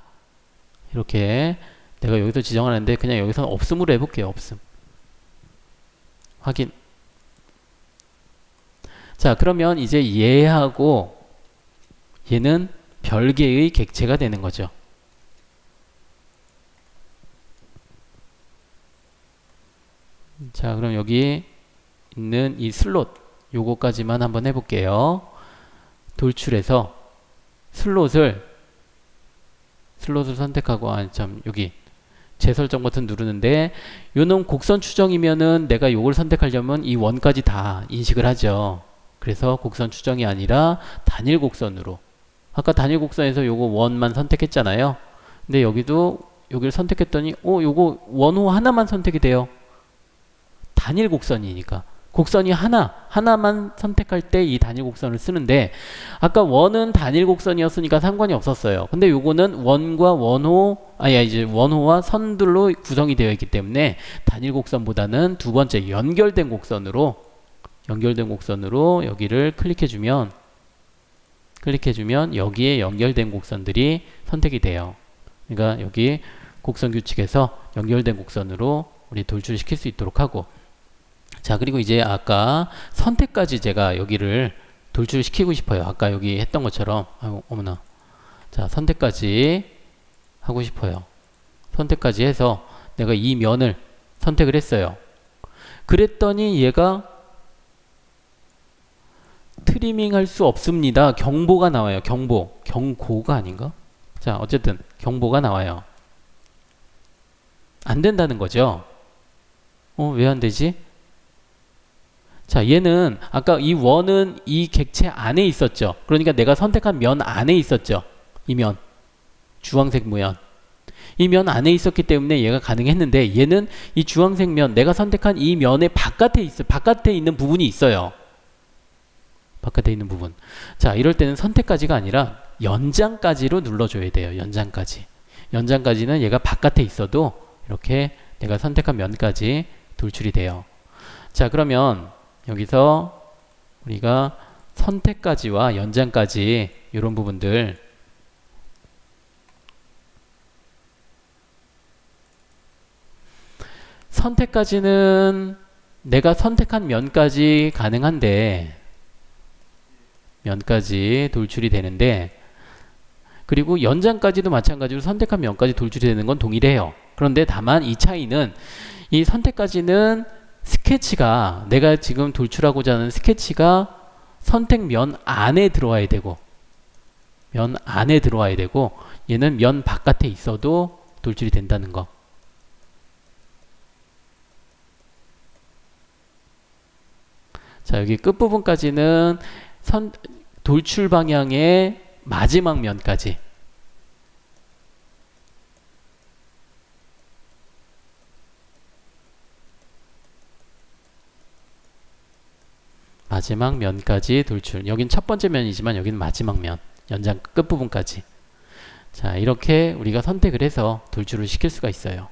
이렇게 내가 여기서 지정하는데 그냥 여기서는 없음으로 해볼게요. 없음. 확인. 자, 그러면 이제 얘하고 얘는 별개의 객체가 되는 거죠. 자, 그럼 여기 있는 이 슬롯 요거까지만 한번 해볼게요. 돌출해서 슬롯을 선택하고 여기 재설정 버튼 누르는데 요놈 곡선 추정이면은 내가 요걸 선택하려면 이 원까지 다 인식을 하죠. 그래서 곡선 추정이 아니라 단일 곡선으로. 아까 단일 곡선에서 요거 원만 선택했잖아요. 근데 여기도 여기를 선택했더니 요거 원호 하나만 선택이 돼요. 단일 곡선이니까. 곡선이 하나만 선택할 때 이 단일 곡선을 쓰는데 아까 원은 단일 곡선이었으니까 상관이 없었어요. 근데 요거는 원과 원호와 선들로 구성이 되어 있기 때문에 단일 곡선보다는 두 번째 연결된 곡선으로 여기를 클릭해주면 여기에 연결된 곡선들이 선택이 돼요. 그러니까 여기 곡선 규칙에서 연결된 곡선으로 우리 돌출시킬 수 있도록 하고, 자, 그리고 이제 아까 선택까지 제가 여기를 돌출시키고 싶어요. 아까 여기 했던 것처럼. 아유, 어머나. 자, 선택까지 하고 싶어요. 선택까지 해서 내가 이 면을 선택을 했어요. 그랬더니 얘가 트리밍 할 수 없습니다. 경보가 나와요. 경고가 아닌가? 자, 어쨌든 경보가 나와요. 안 된다는 거죠. 왜 안 되지? 자, 얘는 아까 이 원은 이 객체 안에 있었죠. 그러니까 내가 선택한 면 안에 있었죠. 이 면, 주황색 모양. 이 면 안에 있었기 때문에 얘가 가능했는데 얘는 이 주황색 면, 내가 선택한 이 면의 바깥에 있는 부분이 있어요. 바깥에 있는 부분. 자, 이럴 때는 선택까지가 아니라 연장까지로 눌러줘야 돼요. 연장까지는 얘가 바깥에 있어도 이렇게 내가 선택한 면까지 돌출이 돼요. 자, 그러면 여기서 우리가 선택까지와 연장까지 이런 부분들 선택까지는 내가 선택한 면까지 가능한데 면까지 돌출이 되는데, 그리고 연장까지도 마찬가지로 선택한 면까지 돌출이 되는 건 동일해요. 그런데 다만 이 차이는 이 선택까지는 스케치가 내가 지금 돌출하고자 하는 스케치가 선택면 안에 들어와야 되고 얘는 면 바깥에 있어도 돌출이 된다는 거. 자, 여기 끝부분까지는 돌출 방향의 마지막 면까지 돌출. 여긴 첫 번째 면이지만 여기는 마지막 면, 연장 끝부분까지. 자, 이렇게 우리가 선택을 해서 돌출을 시킬 수가 있어요.